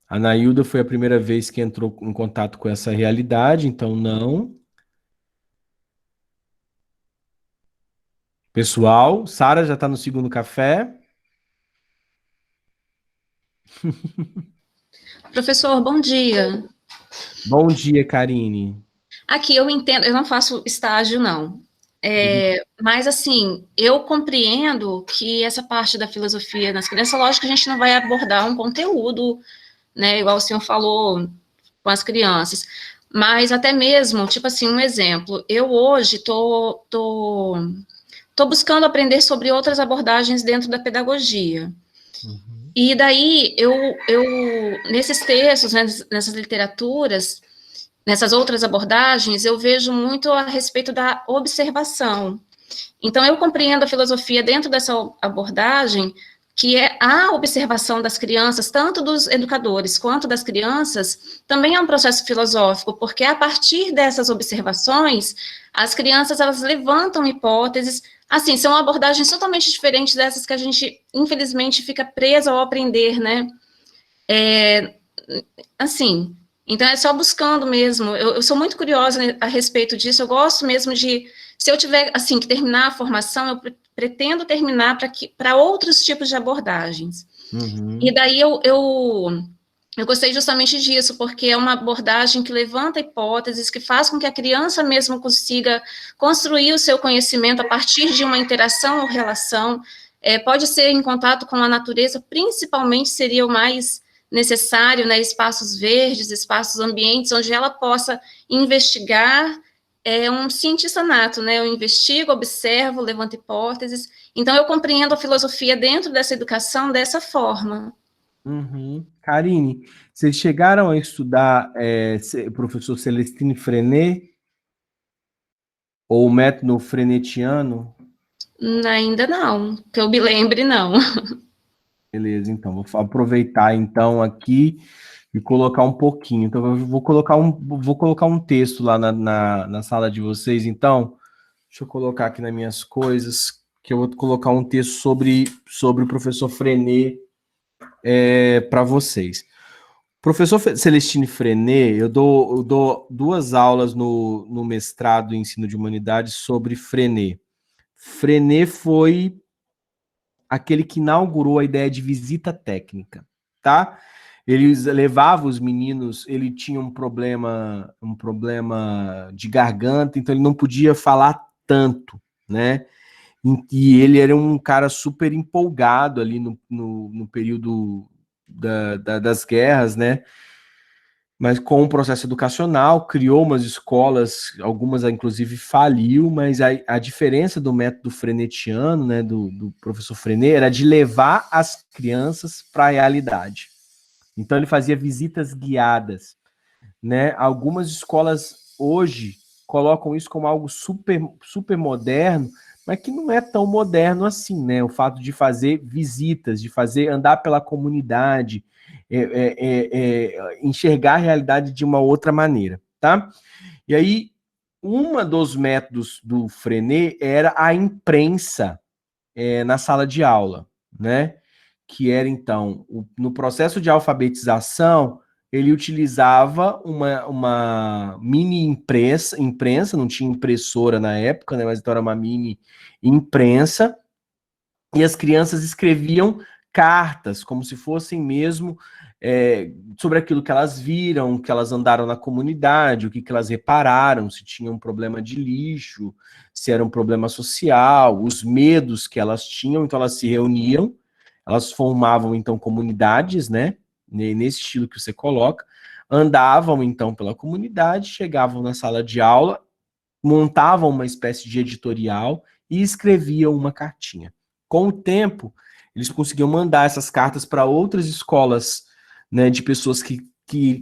A Nailda foi a primeira vez que entrou em contato com essa realidade, então não. Pessoal, Sara já está no segundo café. Professor, bom dia. Bom dia, Karine. Aqui eu entendo, eu não faço estágio, não. Mas, assim, eu compreendo que essa parte da filosofia nas crianças, lógico que a gente não vai abordar um conteúdo, né, igual o senhor falou com as crianças, mas até mesmo, tipo assim, um exemplo, eu hoje tô buscando aprender sobre outras abordagens dentro da pedagogia. E daí, nesses textos, né, nessas literaturas, nessas outras abordagens, eu vejo muito a respeito da observação. Então, eu compreendo a filosofia dentro dessa abordagem, que é a observação das crianças, tanto dos educadores quanto das crianças, também é um processo filosófico, porque a partir dessas observações, as crianças, elas levantam hipóteses, assim, são abordagens totalmente diferentes dessas que a gente, infelizmente, fica preso ao aprender, né? Assim, então é só buscando mesmo. Eu sou muito curiosa a respeito disso. Eu gosto mesmo de, se eu tiver assim que terminar a formação, eu pretendo terminar para outros tipos de abordagens. E daí eu gostei justamente disso, porque é uma abordagem que levanta hipóteses, que faz com que a criança mesmo consiga construir o seu conhecimento a partir de uma interação ou relação. Pode ser em contato com a natureza, principalmente seria o mais necessário, né, espaços verdes, espaços ambientes, onde ela possa investigar, um cientista nato, né, eu investigo, observo, levanto hipóteses, então eu compreendo a filosofia dentro dessa educação dessa forma. Karine, vocês chegaram a estudar o professor Celestine Freinet, ou o método frenetiano? Ainda não, que eu me lembre, não. Beleza, então, vou aproveitar então aqui e colocar um pouquinho. Então, eu vou colocar um texto lá na sala de vocês, então. Deixa eu colocar aqui nas minhas coisas, que eu vou colocar um texto sobre o professor Freinet para vocês. Professor Celestine Freinet, eu dou 2 aulas no mestrado em ensino de humanidades sobre Freinet. Freinet foi aquele que inaugurou a ideia de visita técnica, tá? Ele levava os meninos, ele tinha um problema de garganta, então ele não podia falar tanto, né? E ele era um cara super empolgado ali no período das guerras, né? Mas com o processo educacional, criou umas escolas, algumas inclusive faliu, mas a diferença do método frenetiano, né, do professor Freinet, era de levar as crianças para a realidade. Então ele fazia visitas guiadas, né? Algumas escolas hoje colocam isso como algo super, super moderno, mas que não é tão moderno assim, né? O fato de fazer visitas, de fazer andar pela comunidade, enxergar a realidade de uma outra maneira, tá? E aí, um dos métodos do Freinet era a imprensa na sala de aula, né? Que era, então, no processo de alfabetização, ele utilizava uma mini imprensa, não tinha impressora na época, né? Mas então era uma mini imprensa, e as crianças escreviam cartas, como se fossem mesmo sobre aquilo que elas viram, que elas andaram na comunidade, o que elas repararam, se tinha um problema de lixo, se era um problema social, os medos que elas tinham. Então elas se reuniam, elas formavam então comunidades, né, nesse estilo que você coloca, andavam então pela comunidade, chegavam na sala de aula, montavam uma espécie de editorial e escreviam uma cartinha. Com o tempo, eles conseguiam mandar essas cartas para outras escolas, né, de pessoas que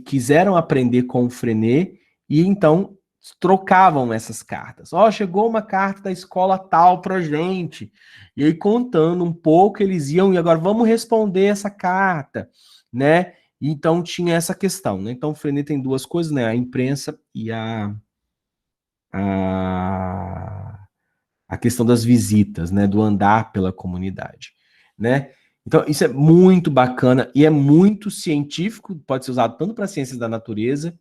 quiseram aprender com o Freinet, e então trocavam essas cartas. Chegou uma carta da escola tal pra gente. E aí, contando um pouco, eles iam, e agora vamos responder essa carta, né? Então tinha essa questão, né? Então o Freinet tem duas coisas, né? A imprensa e a questão das visitas, né? Do andar pela comunidade, né? Então, isso é muito bacana e é muito científico, pode ser usado tanto para ciências da natureza,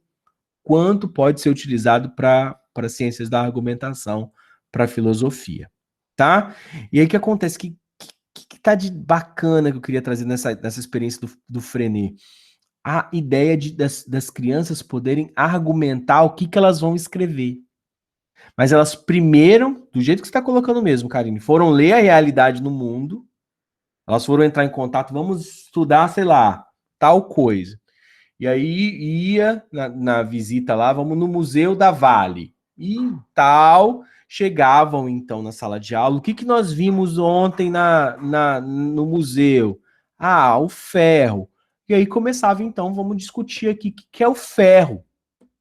quanto pode ser utilizado para ciências da argumentação, para filosofia, tá? E aí o que acontece? Que tá de bacana que eu queria trazer nessa experiência do Freinet? A ideia das crianças poderem argumentar o que elas vão escrever. Mas elas primeiro, do jeito que você está colocando mesmo, Karine, foram ler a realidade no mundo, elas foram entrar em contato, vamos estudar, sei lá, tal coisa. E aí ia na visita lá, vamos no Museu da Vale. E tal, chegavam então na sala de aula. O que nós vimos ontem no museu? O ferro. E aí começava então, vamos discutir aqui o que é o ferro,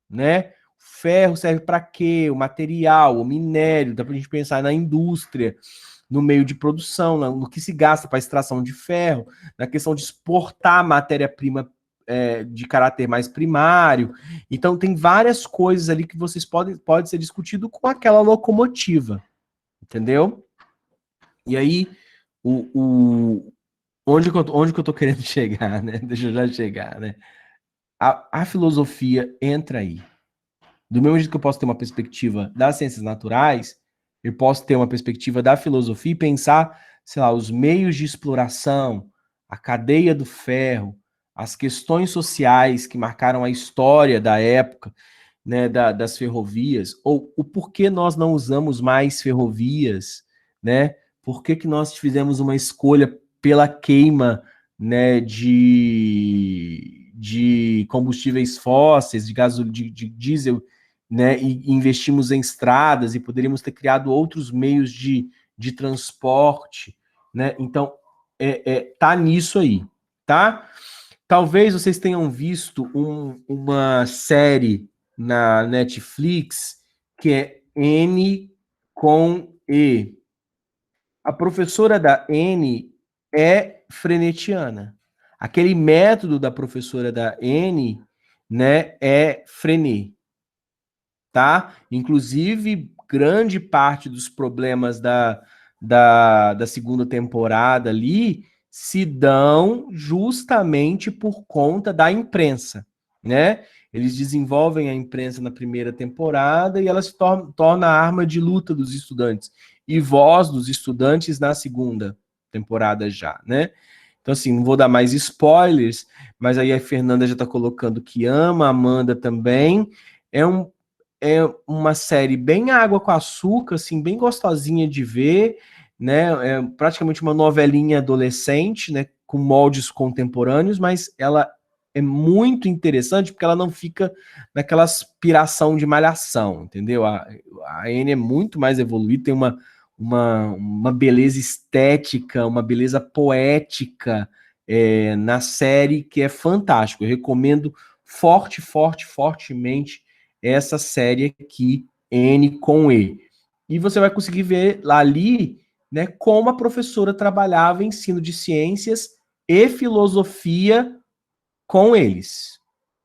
né? O ferro serve para quê? O material, o minério, dá para a gente pensar na indústria, no meio de produção, no que se gasta para extração de ferro, na questão de exportar matéria-prima de caráter mais primário. Então tem várias coisas ali que vocês pode ser discutido com aquela locomotiva, entendeu? E aí, onde que eu tô querendo chegar, né? Deixa eu já chegar, né? A filosofia entra aí. Do mesmo jeito que eu posso ter uma perspectiva das ciências naturais, eu posso ter uma perspectiva da filosofia e pensar, sei lá, os meios de exploração, a cadeia do ferro, as questões sociais que marcaram a história da época, né, das ferrovias, ou o porquê nós não usamos mais ferrovias, né? Por que nós fizemos uma escolha pela queima, né, de combustíveis fósseis, de diesel, né, e investimos em estradas e poderíamos ter criado outros meios de transporte, né? Então, tá nisso aí, tá? Talvez vocês tenham visto uma série na Netflix que é N com E. A professora da N é frenetiana. Aquele método da professora da N, né, é Freinet, tá? Inclusive, grande parte dos problemas da segunda temporada ali se dão justamente por conta da imprensa, né? Eles desenvolvem a imprensa na primeira temporada e ela se torna a arma de luta dos estudantes e voz dos estudantes na segunda temporada já, né? Então, assim, não vou dar mais spoilers, mas aí a Fernanda já está colocando que ama, a Amanda também. É uma série bem água com açúcar, assim, bem gostosinha de ver, né? É praticamente uma novelinha adolescente, né? Com moldes contemporâneos, mas ela é muito interessante porque ela não fica naquela aspiração de malhação, entendeu? A Anne é muito mais evoluída, tem uma beleza estética, uma beleza poética na série que é fantástico. Eu recomendo fortemente essa série aqui, N com E. E você vai conseguir ver ali, né, como a professora trabalhava ensino de ciências e filosofia com eles,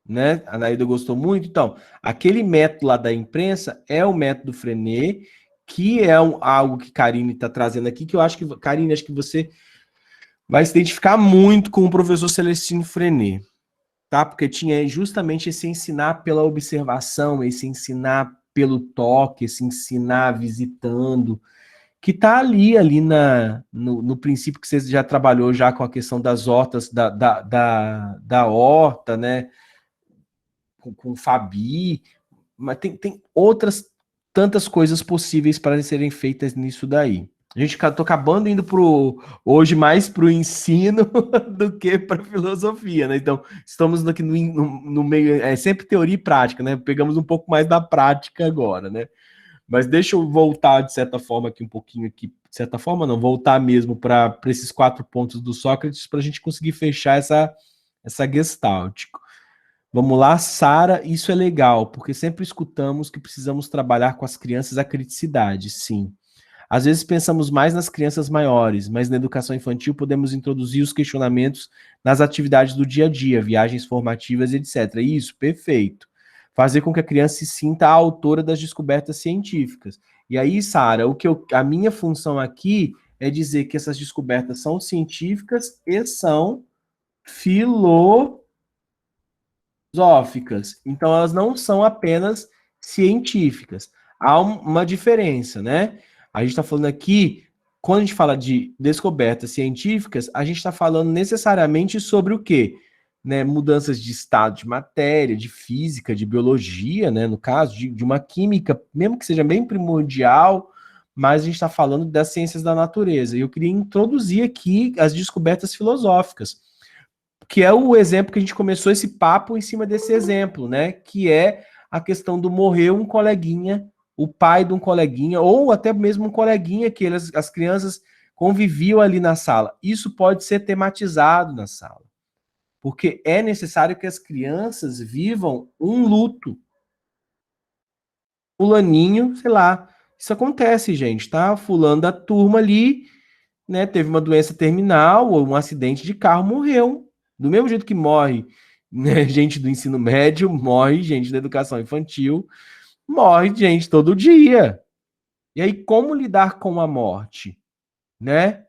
né? A Naída gostou muito. Então, aquele método lá da imprensa é o método Freinet, que é algo que Karine está trazendo aqui, que eu acho que, Karine, acho que você vai se identificar muito com o professor Celestino Freinet, tá? Porque tinha justamente esse ensinar pela observação, esse ensinar pelo toque, esse ensinar visitando, que está ali no princípio que você já trabalhou já com a questão das hortas, da horta, né? Com Fabi, mas tem outras tantas coisas possíveis para serem feitas nisso daí. A gente tô acabando indo hoje mais para o ensino do que para filosofia, né? Então, estamos aqui no meio, é sempre teoria e prática, né? Pegamos um pouco mais da prática agora, né? Mas deixa eu voltar, de certa forma, aqui um pouquinho aqui, de certa forma não, voltar mesmo para esses 4 pontos do Sócrates para a gente conseguir fechar essa gestalt. Vamos lá, Sara, isso é legal, porque sempre escutamos que precisamos trabalhar com as crianças a criticidade, sim. Às vezes pensamos mais nas crianças maiores, mas na educação infantil podemos introduzir os questionamentos nas atividades do dia a dia, viagens formativas, etc. Isso, perfeito. Fazer com que a criança se sinta a autora das descobertas científicas. E aí, Sara, a minha função aqui é dizer que essas descobertas são científicas e são filosóficas. Então, elas não são apenas científicas. Há uma diferença, né? A gente está falando aqui, quando a gente fala de descobertas científicas, a gente está falando necessariamente sobre o quê? Né, mudanças de estado de matéria, de física, de biologia, né, no caso, de uma química, mesmo que seja bem primordial, mas a gente está falando das ciências da natureza. E eu queria introduzir aqui as descobertas filosóficas, que é o exemplo que a gente começou esse papo em cima desse exemplo, né? Que é a questão do morrer um coleguinha, o pai de um coleguinha, ou até mesmo um coleguinha que as crianças conviviam ali na sala. Isso pode ser tematizado na sala, porque é necessário que as crianças vivam um luto. Fulaninho, sei lá, isso acontece, gente, tá? Fulano da turma ali, né, teve uma doença terminal ou um acidente de carro, morreu. Do mesmo jeito que morre, né, gente do ensino médio, morre gente da educação infantil, morre gente todo dia. E aí, como lidar com a morte? Né?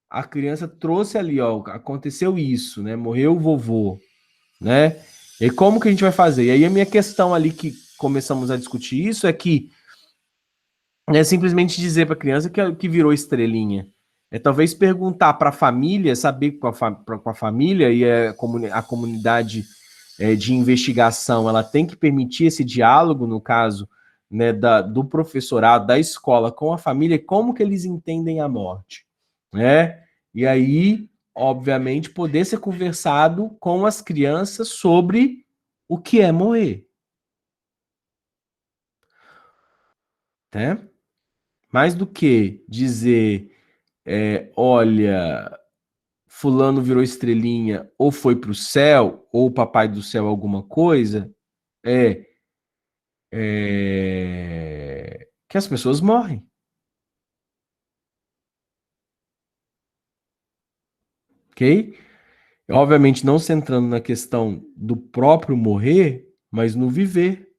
A criança trouxe ali, ó, aconteceu isso, né? Morreu o vovô, né? E como que a gente vai fazer? E aí a minha questão ali que começamos a discutir isso é que é simplesmente dizer para a criança que virou estrelinha. É talvez perguntar para a família, saber com a família e a comunidade de investigação, ela tem que permitir esse diálogo, no caso, né, do professorado, da escola com a família, como que eles entendem a morte, né? E aí, obviamente, poder ser conversado com as crianças sobre o que é morrer, né? Mais do que dizer, olha, fulano virou estrelinha, ou foi para o céu, ou o papai do céu alguma coisa, que as pessoas morrem. Ok? Obviamente não centrando na questão do próprio morrer, mas no viver.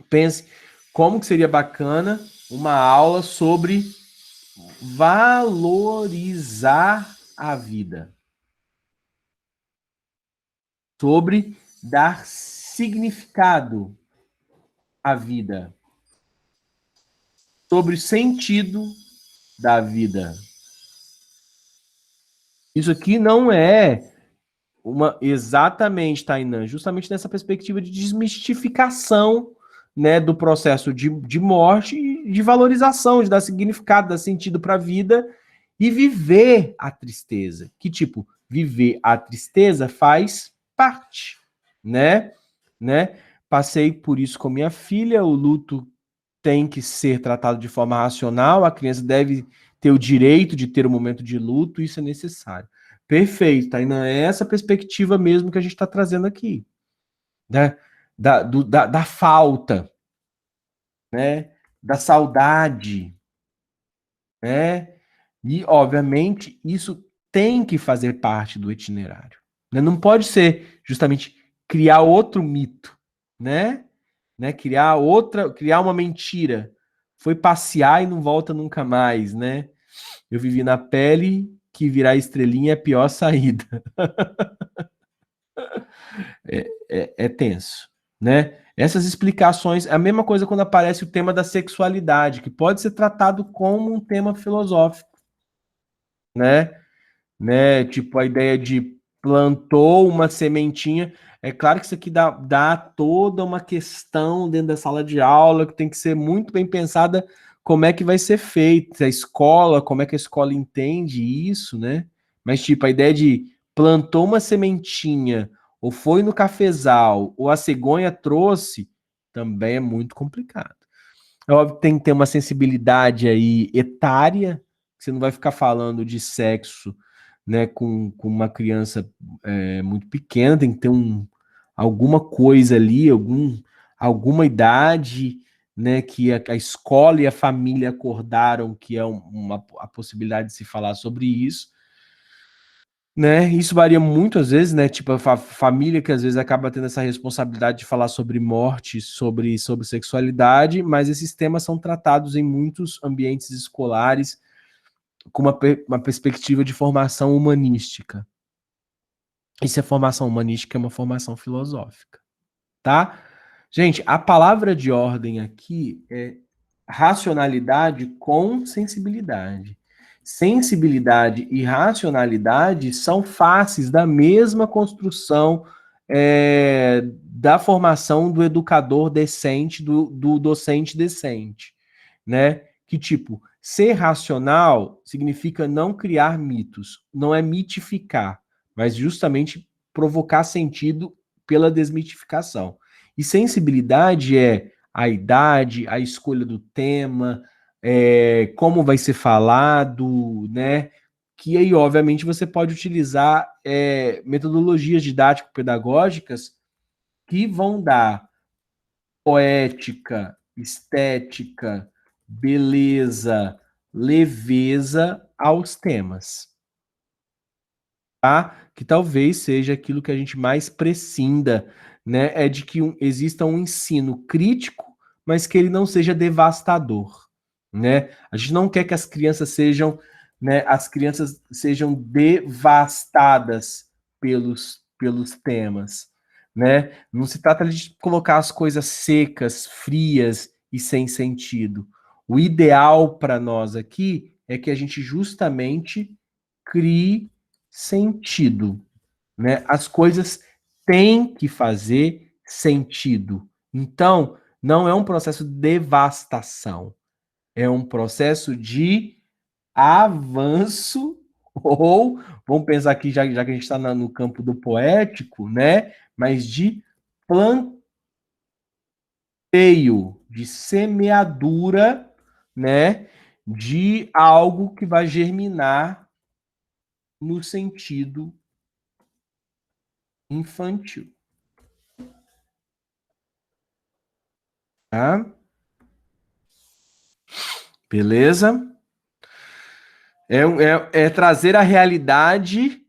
Pense como que seria bacana uma aula sobre valorizar a vida. Sobre dar significado à vida. Sobre o sentido da vida. Isso aqui não é exatamente, Tainã, justamente nessa perspectiva de desmistificação, né, do processo de morte e de valorização, de dar significado, dar sentido para a vida e viver a tristeza. Que tipo, viver a tristeza faz parte, né? Passei por isso com minha filha, o luto tem que ser tratado de forma racional, a criança deve ter o direito de ter um momento de luto, isso é necessário. Perfeito, Tainá, é essa perspectiva mesmo que a gente está trazendo aqui, né? Da falta, né? Da saudade, né? E, obviamente, isso tem que fazer parte do itinerário, né? Não pode ser justamente criar outro mito, né? Criar uma mentira. Foi passear e não volta nunca mais, né? Eu vivi na pele que virar estrelinha é a pior saída. É tenso, né? Essas explicações, é a mesma coisa quando aparece o tema da sexualidade, que pode ser tratado como um tema filosófico, né? Tipo, a ideia de plantou uma sementinha. É claro que isso aqui dá toda uma questão dentro da sala de aula que tem que ser muito bem pensada como é que vai ser feita a escola, como é que a escola entende isso, né? Mas, tipo, a ideia de plantou uma sementinha, ou foi no cafezal, ou a cegonha trouxe, também é muito complicado. É óbvio que tem que ter uma sensibilidade aí etária, você não vai ficar falando de sexo, né, com uma criança muito pequena, tem que ter alguma coisa ali, alguma idade, né, que a escola e a família acordaram que é a possibilidade de se falar sobre isso, né? Isso varia muito às vezes, né? Tipo, a família que às vezes acaba tendo essa responsabilidade de falar sobre morte, sobre sexualidade, mas esses temas são tratados em muitos ambientes escolares com uma perspectiva de formação humanística. E se a formação humanística é uma formação filosófica, tá? Gente, a palavra de ordem aqui é racionalidade com sensibilidade. Sensibilidade e racionalidade são faces da mesma construção da formação do educador decente, do docente decente, né? Que tipo, ser racional significa não criar mitos, não é mitificar, mas justamente provocar sentido pela desmitificação. E sensibilidade é a idade, a escolha do tema, como vai ser falado, né? Que aí, obviamente, você pode utilizar metodologias didático-pedagógicas que vão dar poética, estética, beleza, leveza aos temas, tá? Que talvez seja aquilo que a gente mais prescinda, né? É de que exista um ensino crítico, mas que ele não seja devastador, né? A gente não quer que as crianças sejam, né? As crianças sejam devastadas pelos temas, né? Não se trata de colocar as coisas secas, frias e sem sentido. O ideal para nós aqui é que a gente justamente crie sentido, né? As coisas têm que fazer sentido. Então, não é um processo de devastação, é um processo de avanço, ou, vamos pensar aqui, já que a gente está no campo do poético, né? Mas de planteio, de semeadura, né? De algo que vai germinar no sentido infantil. Tá? Beleza? É trazer a realidade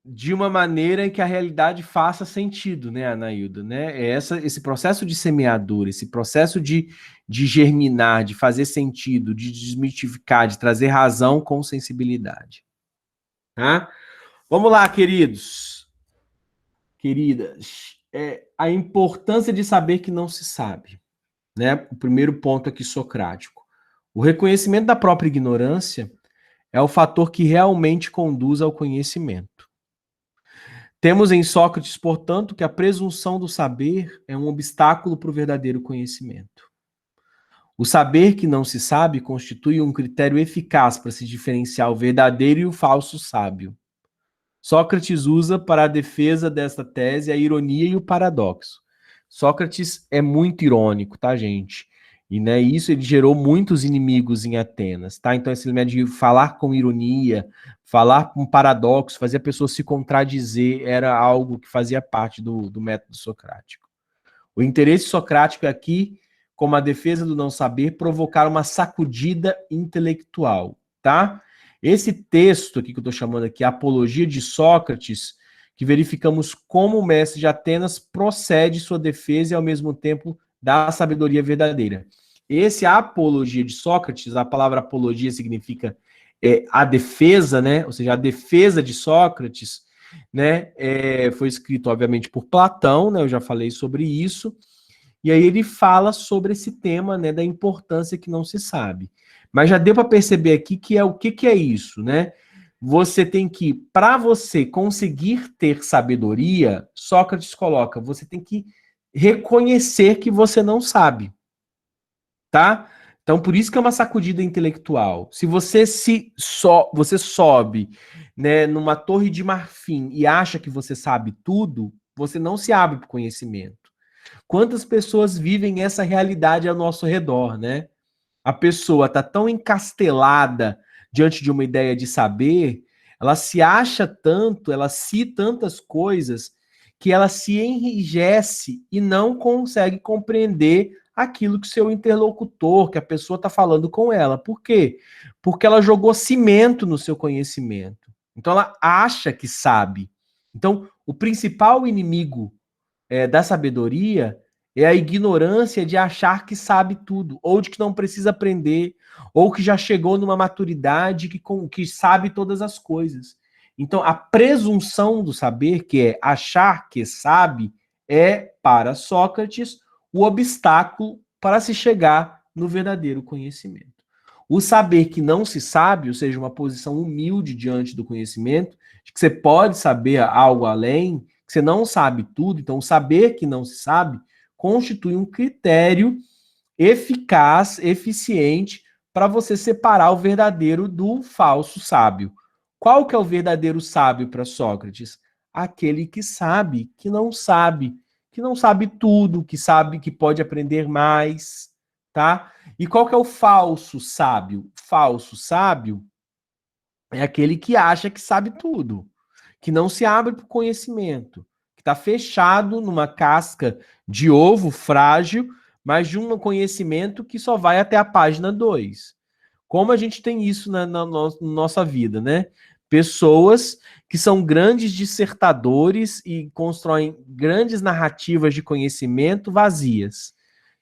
de uma maneira em que a realidade faça sentido, né, Anailda? Né? Esse processo de semeadura, esse processo de germinar, de fazer sentido, de desmitificar, de trazer razão com sensibilidade. Tá? Vamos lá, queridos. Queridas. A importância de saber que não se sabe. Né? O primeiro ponto aqui socrático. O reconhecimento da própria ignorância é o fator que realmente conduz ao conhecimento. Temos em Sócrates, portanto, que a presunção do saber é um obstáculo para o verdadeiro conhecimento. O saber que não se sabe constitui um critério eficaz para se diferenciar o verdadeiro e o falso sábio. Sócrates usa para a defesa desta tese a ironia e o paradoxo. Sócrates é muito irônico, tá, gente? E né, isso ele gerou muitos inimigos em Atenas, tá? Então esse elemento de falar com ironia, falar com paradoxo, fazer a pessoa se contradizer, era algo que fazia parte do método socrático. O interesse socrático é aqui, como a defesa do não saber, provocar uma sacudida intelectual, tá? Esse texto aqui que eu estou chamando aqui, a Apologia de Sócrates, que verificamos como o mestre de Atenas procede sua defesa e ao mesmo tempo dá a sabedoria verdadeira. Esse Apologia de Sócrates, a palavra apologia significa a defesa, né? Ou seja, a defesa de Sócrates, né? Foi escrito, obviamente, por Platão, né? Eu já falei sobre isso. e aí ele fala sobre esse tema, né, da importância que não se sabe. Mas já deu para perceber aqui que é o que é isso, né? Você tem que, para você conseguir ter sabedoria, Sócrates coloca, você tem que reconhecer que você não sabe, tá? Então, por isso que é uma sacudida intelectual. Se você você sobe, né, numa torre de marfim e acha que você sabe tudo, você não se abre para o conhecimento. Quantas pessoas vivem essa realidade ao nosso redor, né? A pessoa está tão encastelada diante de uma ideia de saber, ela se acha tanto, ela se tantas coisas, que ela se enrijece e não consegue compreender aquilo que seu interlocutor, que a pessoa está falando com ela. Por quê? Porque ela jogou cimento no seu conhecimento. Então ela acha que sabe. Então, o principal inimigo da sabedoria é a ignorância de achar que sabe tudo, ou de que não precisa aprender, ou que já chegou numa maturidade que sabe todas as coisas. Então, a presunção do saber, que é achar que sabe, é, para Sócrates, o obstáculo para se chegar no verdadeiro conhecimento. O saber que não se sabe, ou seja, uma posição humilde diante do conhecimento, de que você pode saber algo além, que você não sabe tudo, então o saber que não se sabe constitui um critério eficaz, eficiente, para você separar o verdadeiro do falso sábio. Qual que é o verdadeiro sábio para Sócrates? Aquele que não sabe tudo, que sabe que pode aprender mais, tá? E qual que é o falso sábio? Falso sábio é aquele que acha que sabe tudo, que não se abre para o conhecimento, que está fechado numa casca de ovo frágil, mas de um conhecimento que só vai até a página 2. Como a gente tem isso na nossa vida, né? Pessoas que são grandes dissertadores e constroem grandes narrativas de conhecimento vazias.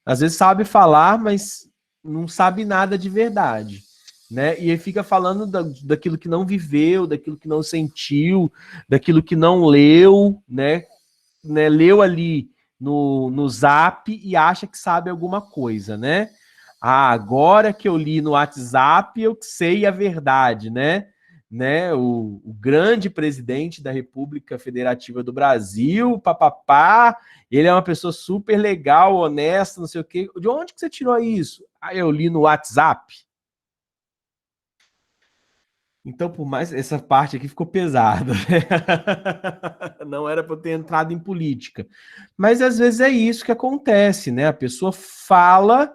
Às vezes sabe falar, mas não sabe nada de verdade, né? E aí fica falando daquilo que não viveu, daquilo que não sentiu, daquilo que não leu, né? Leu ali no Zap e acha que sabe alguma coisa, né? Ah, agora que eu li no WhatsApp, eu sei a verdade, né? O grande presidente da República Federativa do Brasil, papapá, ele é uma pessoa super legal, honesta, não sei o quê. De onde que você tirou isso? Ah, eu li no WhatsApp. Então, por mais essa parte aqui ficou pesada, né? Não era para eu ter entrado em política. Mas às vezes é isso que acontece, né? A pessoa fala,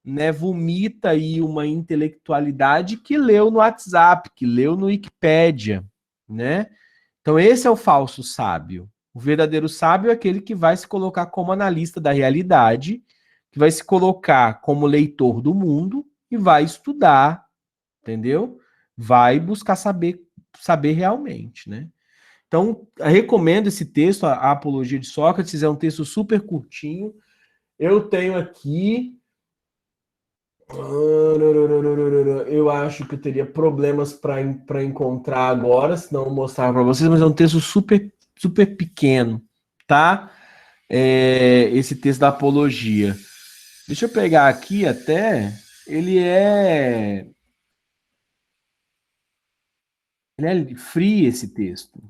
né, vomita aí uma intelectualidade que leu no WhatsApp, que leu no Wikipédia, né? Então esse é o falso sábio. O verdadeiro sábio é aquele que vai se colocar como analista da realidade, que vai se colocar como leitor do mundo e vai estudar, entendeu? Vai buscar saber realmente, né? Então, eu recomendo esse texto, a Apologia de Sócrates, é um texto super curtinho. Eu tenho aqui. Eu acho que eu teria problemas para encontrar agora, senão eu mostrar para vocês, mas é um texto super, super pequeno, tá? Esse texto da Apologia. Deixa eu pegar aqui até. Ele é. Ele é free esse texto.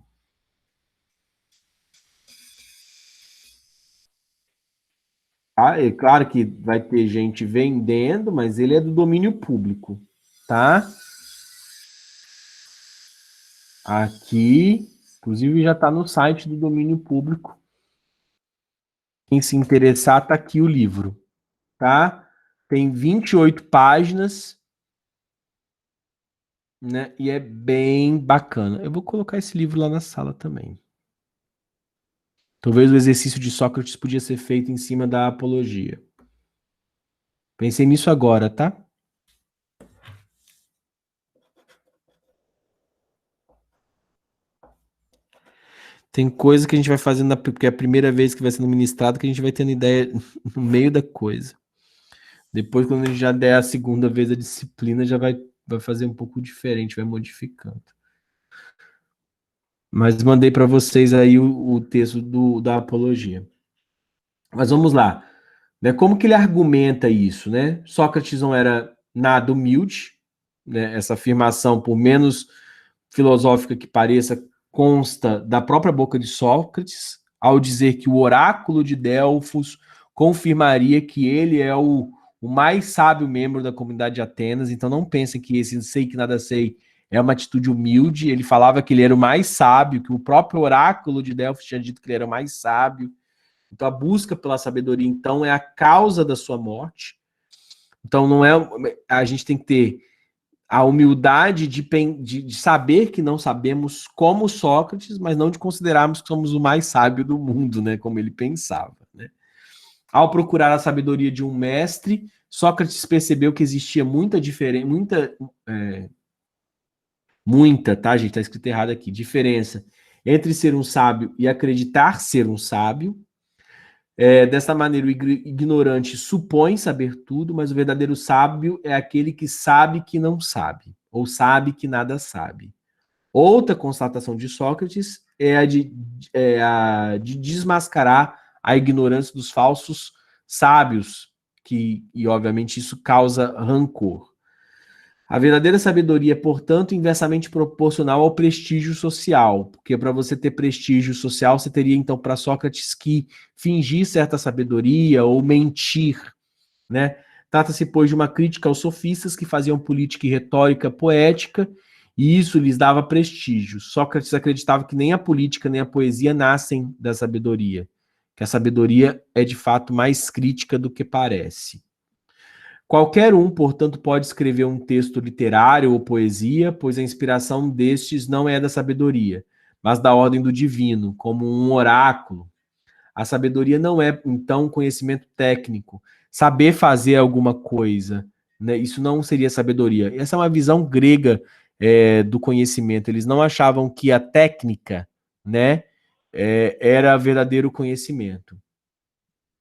Tá? É claro que vai ter gente vendendo, mas ele é do domínio público, tá? Aqui, inclusive já está no site do domínio público. Quem se interessar, tá aqui o livro, tá? Tem 28 páginas, né? E é bem bacana. Eu vou colocar esse livro lá na sala também. Talvez o exercício de Sócrates podia ser feito em cima da apologia. Pensei nisso agora, tá? Tem coisa que a gente vai fazendo, porque é a primeira vez que vai sendo ministrado, que a gente vai tendo ideia no meio da coisa. Depois, quando a gente já der a segunda vez a disciplina, já vai fazer um pouco diferente, vai modificando. Mas mandei para vocês aí o texto da apologia. Mas vamos lá. Né? Como que ele argumenta isso? Né? Sócrates não era nada humilde, né? Essa afirmação, por menos filosófica que pareça, consta da própria boca de Sócrates, ao dizer que o oráculo de Delfos confirmaria que ele é o mais sábio membro da comunidade de Atenas. Então não pensem que esse sei que nada sei é uma atitude humilde. Ele falava que ele era o mais sábio, que o próprio oráculo de Delfos tinha dito que ele era o mais sábio. Então a busca pela sabedoria, então, é a causa da sua morte. Então não é, a gente tem que ter a humildade de saber que não sabemos como Sócrates, mas não de considerarmos que somos o mais sábio do mundo, né, como ele pensava. Né? Ao procurar a sabedoria de um mestre, Sócrates percebeu que existia muita diferença, tá, gente? Tá escrito errado aqui. Diferença entre ser um sábio e acreditar ser um sábio. Dessa maneira, o ignorante supõe saber tudo, mas o verdadeiro sábio é aquele que sabe que não sabe, ou sabe que nada sabe. Outra constatação de Sócrates é a de desmascarar a ignorância dos falsos sábios, e obviamente isso causa rancor. A verdadeira sabedoria é, portanto, inversamente proporcional ao prestígio social, porque para você ter prestígio social, você teria, então, para Sócrates, que fingir certa sabedoria ou mentir, né? Trata-se, pois, de uma crítica aos sofistas que faziam política e retórica poética, e isso lhes dava prestígio. Sócrates acreditava que nem a política nem a poesia nascem da sabedoria, que a sabedoria é, de fato, mais crítica do que parece. Qualquer um, portanto, pode escrever um texto literário ou poesia, pois a inspiração destes não é da sabedoria, mas da ordem do divino, como um oráculo. A sabedoria não é, então, conhecimento técnico, saber fazer alguma coisa, né? Isso não seria sabedoria. Essa é uma visão grega do conhecimento. Eles não achavam que a técnica, né, era verdadeiro conhecimento.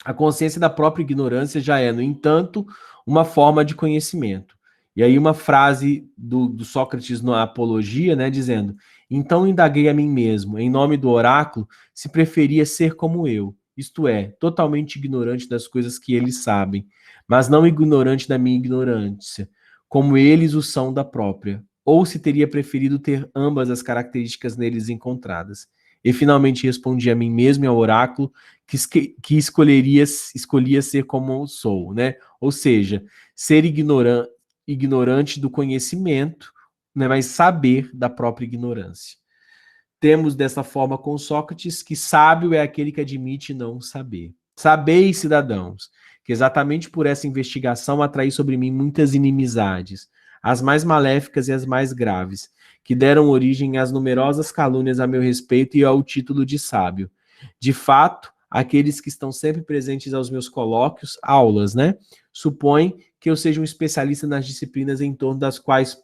A consciência da própria ignorância já é, no entanto, uma forma de conhecimento. E aí uma frase do Sócrates na Apologia, né, dizendo: então indaguei a mim mesmo, em nome do oráculo, se preferia ser como eu, isto é, totalmente ignorante das coisas que eles sabem, mas não ignorante da minha ignorância, como eles o são da própria, ou se teria preferido ter ambas as características neles encontradas. E finalmente respondi a mim mesmo e ao oráculo que escolhia ser como eu sou, né? Ou seja, ser ignorante do conhecimento, né? Mas saber da própria ignorância. Temos dessa forma com Sócrates que sábio é aquele que admite não saber. Sabeis, cidadãos, que exatamente por essa investigação atraí sobre mim muitas inimizades, as mais maléficas e as mais graves, que deram origem às numerosas calúnias a meu respeito e ao título de sábio. De fato, aqueles que estão sempre presentes aos meus colóquios, aulas, né, supõem que eu seja um especialista nas disciplinas em torno das quais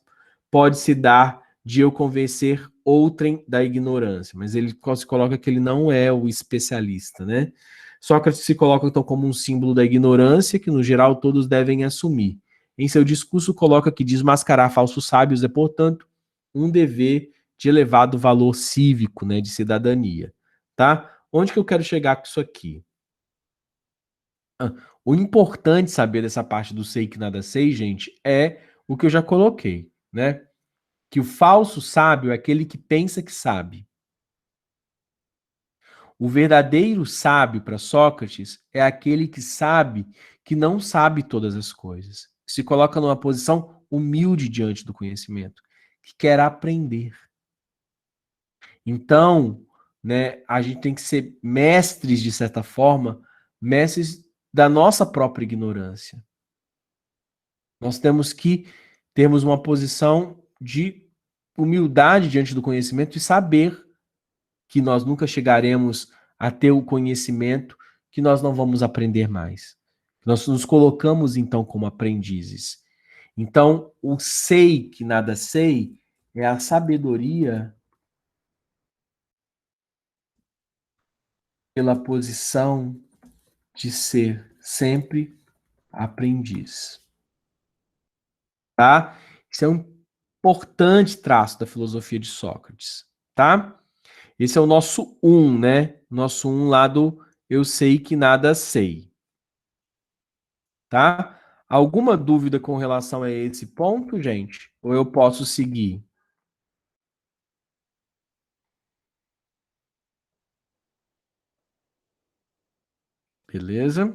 pode-se dar de eu convencer outrem da ignorância, mas ele se coloca que ele não é o especialista, né? Sócrates se coloca então como um símbolo da ignorância que, no geral, todos devem assumir. Em seu discurso, coloca que desmascarar falsos sábios é, portanto, um dever de elevado valor cívico, né, de cidadania, tá? Onde que eu quero chegar com isso aqui? O importante saber dessa parte do sei que nada sei, gente, é o que eu já coloquei, né? Que o falso sábio é aquele que pensa que sabe. O verdadeiro sábio para Sócrates é aquele que sabe que não sabe todas as coisas. Se coloca numa posição humilde diante do conhecimento, que quer aprender. Então, né, a gente tem que ser mestres, de certa forma, mestres da nossa própria ignorância. Nós temos que termos uma posição de humildade diante do conhecimento e saber que nós nunca chegaremos a ter o conhecimento, que nós não vamos aprender mais. Nós nos colocamos, então, como aprendizes. Então, o sei que nada sei é a sabedoria pela posição de ser sempre aprendiz. Tá? Isso é um importante traço da filosofia de Sócrates, tá? Esse é o nosso né? Nosso lá do eu sei que nada sei. tá? Alguma dúvida com relação a esse ponto, gente? Ou eu posso seguir? Beleza?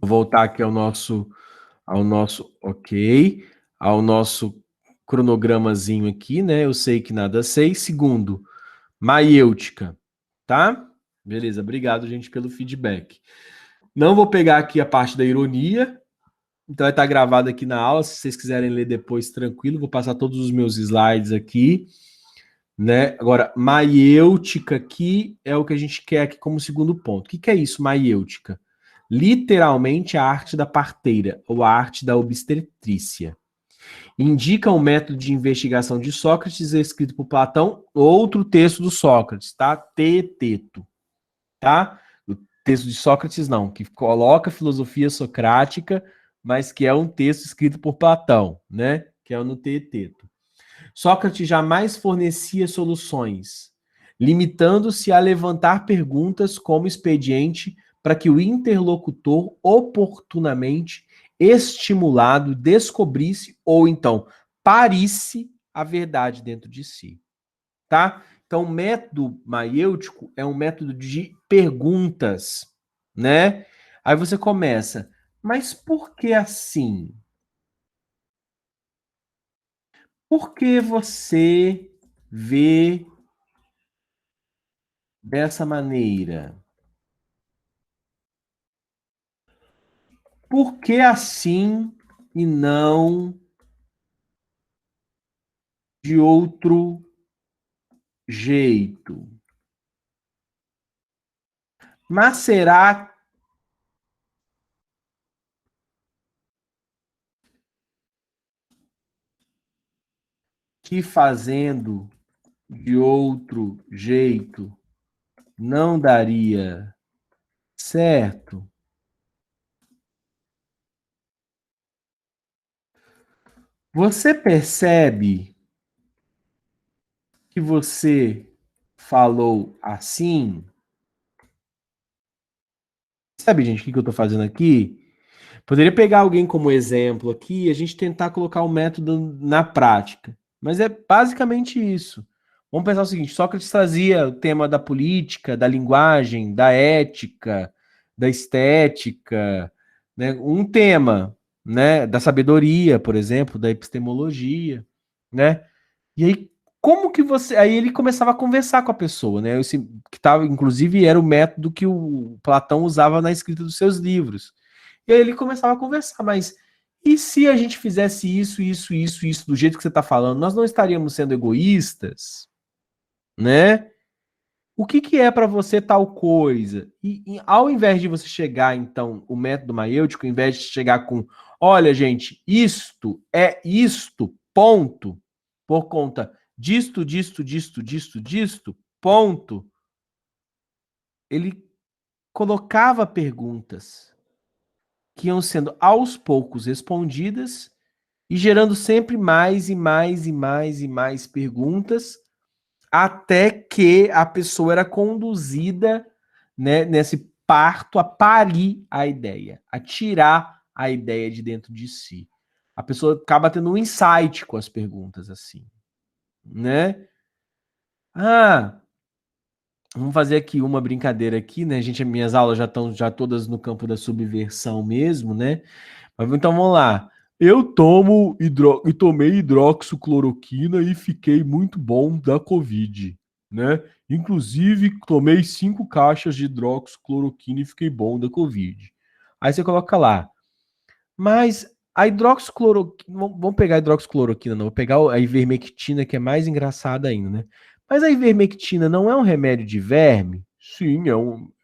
Vou voltar aqui ao nosso, ok, ao nosso cronogramazinho aqui, né? Eu sei que nada sei. Segundo, maiêutica, tá? Beleza, obrigado, gente, pelo feedback. Não vou pegar aqui a parte da ironia, então vai estar gravado aqui na aula, se vocês quiserem ler depois, tranquilo, vou passar todos os meus slides aqui, né? Agora, maiêutica aqui é o que a gente quer aqui como segundo ponto. O que é isso, maiêutica? Literalmente a arte da parteira, ou a arte da obstetrícia. Indica o método de investigação de Sócrates, escrito por Platão, outro texto do Sócrates, tá? Teeteto, tá? O texto de Sócrates não, que coloca filosofia socrática, mas que é um texto escrito por Platão, né? Que é o no Teeteto. Sócrates jamais fornecia soluções, limitando-se a levantar perguntas como expediente para que o interlocutor oportunamente estimulado descobrisse ou então parisse a verdade dentro de si, tá? Então, o método maiêutico é um método de perguntas, né? Aí você começa, mas por que assim? Por que você vê dessa maneira? Por que assim e não de outro jeito? Mas será que fazendo de outro jeito não daria certo? Você percebe que você falou assim? Sabe, gente, o que eu estou fazendo aqui? Poderia pegar alguém como exemplo aqui e a gente tentar colocar o método na prática. Mas é basicamente isso. Vamos pensar o seguinte: Sócrates trazia o tema da política, da linguagem, da ética, da estética, né? Um tema, né? Da sabedoria, por exemplo, da epistemologia, né? E aí, como que você. Aí ele começava a conversar com a pessoa, né? Esse, que tava, inclusive, era o método que o Platão usava na escrita dos seus livros. E aí ele começava a conversar, mas e se a gente fizesse isso, isso, isso, isso, do jeito que você está falando, nós não estaríamos sendo egoístas, né? O que, que é para você tal coisa? E ao invés de você chegar, então, o método maiêutico, ao invés de chegar com, olha, gente, isto é isto, ponto, por conta disto, disto, disto, disto, disto, ponto, ele colocava perguntas que iam sendo aos poucos respondidas e gerando sempre mais e mais e mais e mais perguntas, até que a pessoa era conduzida, né, nesse parto a parir a ideia, a tirar a ideia de dentro de si. A pessoa acaba tendo um insight com as perguntas assim, né? Ah, vamos fazer aqui uma brincadeira aqui, né? Gente, minhas aulas já estão já todas no campo da subversão mesmo, né? Mas então vamos lá. Eu tomei hidroxicloroquina e fiquei muito bom da Covid, né? Inclusive, tomei 5 caixas de hidroxicloroquina e fiquei bom da Covid. Aí você coloca lá. Mas a hidroxicloroquina, vamos pegar a hidroxicloroquina, não, vou pegar a ivermectina, que é mais engraçada ainda, né? Mas a ivermectina não é um remédio de verme? Sim, é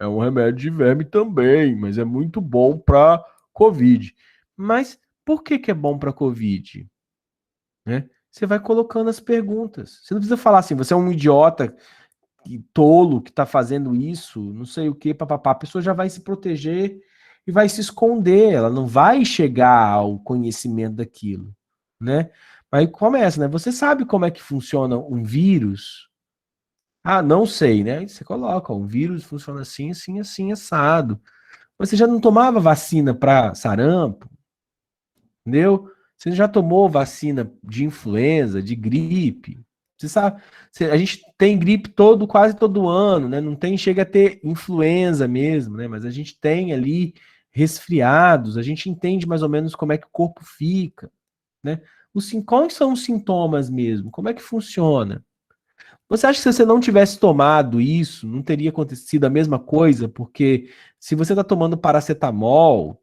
um remédio de verme também, mas é muito bom para Covid. Mas por que, que é bom para Covid? Né? Você vai colocando as perguntas. Você não precisa falar assim, você é um idiota tolo que está fazendo isso, não sei o que, papapá. A pessoa já vai se proteger e vai se esconder, ela não vai chegar ao conhecimento daquilo, né? Mas começa, né? Você sabe como é que funciona um vírus? Ah, não sei, né? Aí você coloca, um vírus funciona assim, assim, assim, assado. Você já não tomava vacina para sarampo, entendeu? Você já tomou vacina de influenza, de gripe. Você sabe, a gente tem gripe quase todo ano, né? Não tem, chega a ter influenza mesmo, né? Mas a gente tem ali resfriados, a gente entende mais ou menos como é que o corpo fica, né? Quais são os sintomas mesmo? Como é que funciona? Você acha que se você não tivesse tomado isso, não teria acontecido a mesma coisa? Porque se você está tomando paracetamol,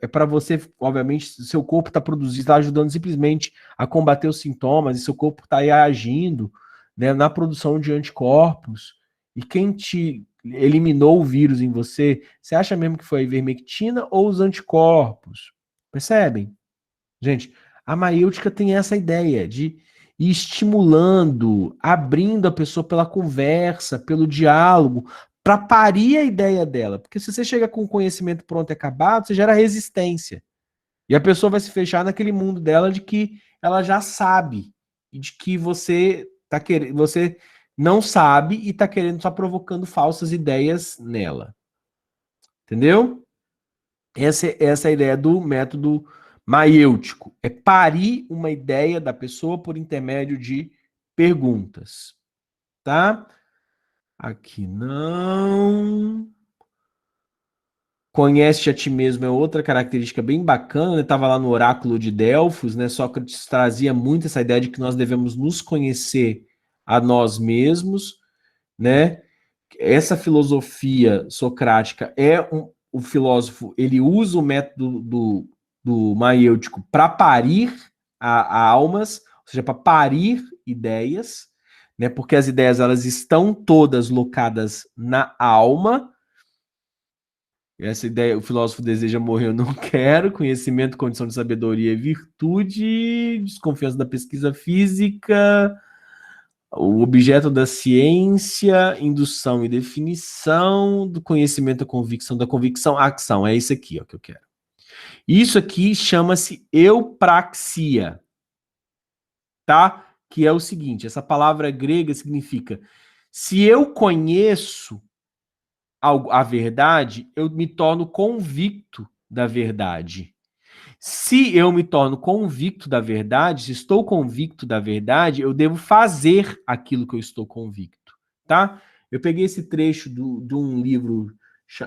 é para você, obviamente, seu corpo está produzindo, está ajudando simplesmente a combater os sintomas, e seu corpo está aí agindo, né, na produção de anticorpos. E quem te eliminou o vírus em você, você acha mesmo que foi a ivermectina ou os anticorpos? Percebem? Gente, a maêutica tem essa ideia de ir estimulando, abrindo a pessoa pela conversa, pelo diálogo, para parir a ideia dela. Porque se você chega com o conhecimento pronto e acabado, você gera resistência. E a pessoa vai se fechar naquele mundo dela de que ela já sabe e de que você não sabe e está querendo só provocando falsas ideias nela. Entendeu? Essa é a ideia do método maêutico. É parir uma ideia da pessoa por intermédio de perguntas. Tá? Aqui não. Conhece a ti mesmo é outra característica bem bacana, né? Estava lá no oráculo de Delfos, né? Sócrates trazia muito essa ideia de que nós devemos nos conhecer a nós mesmos, né? Essa filosofia socrática o filósofo, ele usa o método do maêutico para parir a almas, ou seja, para parir ideias, né? Porque as ideias elas estão todas locadas na alma. Essa ideia, o filósofo deseja morrer, eu não quero. Conhecimento, condição de sabedoria e virtude. Desconfiança da pesquisa física. O objeto da ciência, indução e definição, do conhecimento à convicção, da convicção à ação. É isso aqui ó, que eu quero. Isso aqui chama-se eupraxia, tá? Que é o seguinte, essa palavra grega significa: se eu conheço a verdade, eu me torno convicto da verdade. Se eu me torno convicto da verdade, se estou convicto da verdade, eu devo fazer aquilo que eu estou convicto, tá? Eu peguei esse trecho de um livro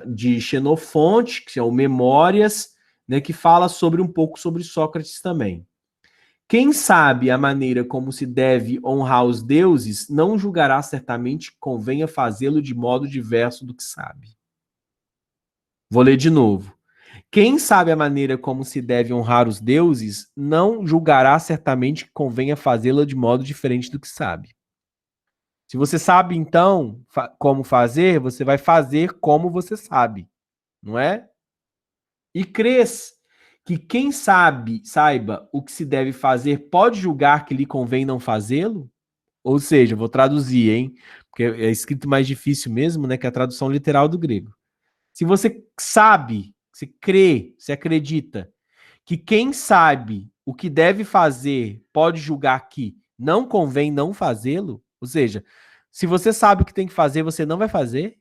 de Xenofonte, que é o Memórias, né, que fala um pouco sobre Sócrates também. Quem sabe a maneira como se deve honrar os deuses, não julgará certamente que convenha fazê-lo de modo diverso do que sabe. Vou ler de novo. Quem sabe a maneira como se deve honrar os deuses, não julgará certamente que convenha fazê-la de modo diferente do que sabe. Se você sabe, então, como fazer, você vai fazer como você sabe, não é? E crês que quem saiba o que se deve fazer, pode julgar que lhe convém não fazê-lo? Ou seja, vou traduzir, hein? Porque é escrito mais difícil mesmo, né? Que é a tradução literal do grego. Se você sabe, você crê, você acredita que quem sabe o que deve fazer pode julgar que não convém não fazê-lo, ou seja, se você sabe o que tem que fazer, você não vai fazer?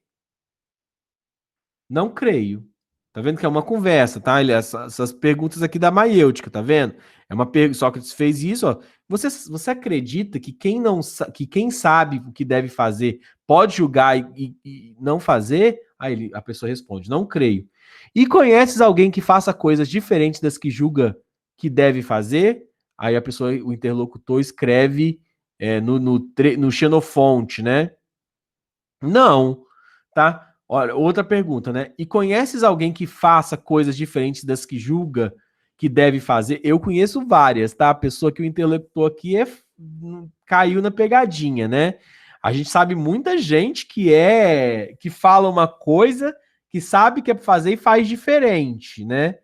Não creio. Tá vendo que é uma conversa, tá? Essas perguntas aqui da maêutica, tá vendo? É uma Sócrates fez isso, ó. Você acredita que quem sabe o que deve fazer pode julgar e não fazer? Aí a pessoa responde: não creio. E conheces alguém que faça coisas diferentes das que julga que deve fazer? Aí a pessoa, o interlocutor, escreve no Xenofonte, né? Não, tá? Olha, outra pergunta, né? E conheces alguém que faça coisas diferentes das que julga que deve fazer? Eu conheço várias, tá? A pessoa que o interlocutor aqui caiu na pegadinha, né? A gente sabe muita gente que fala uma coisa, que sabe que é para fazer e faz diferente, né?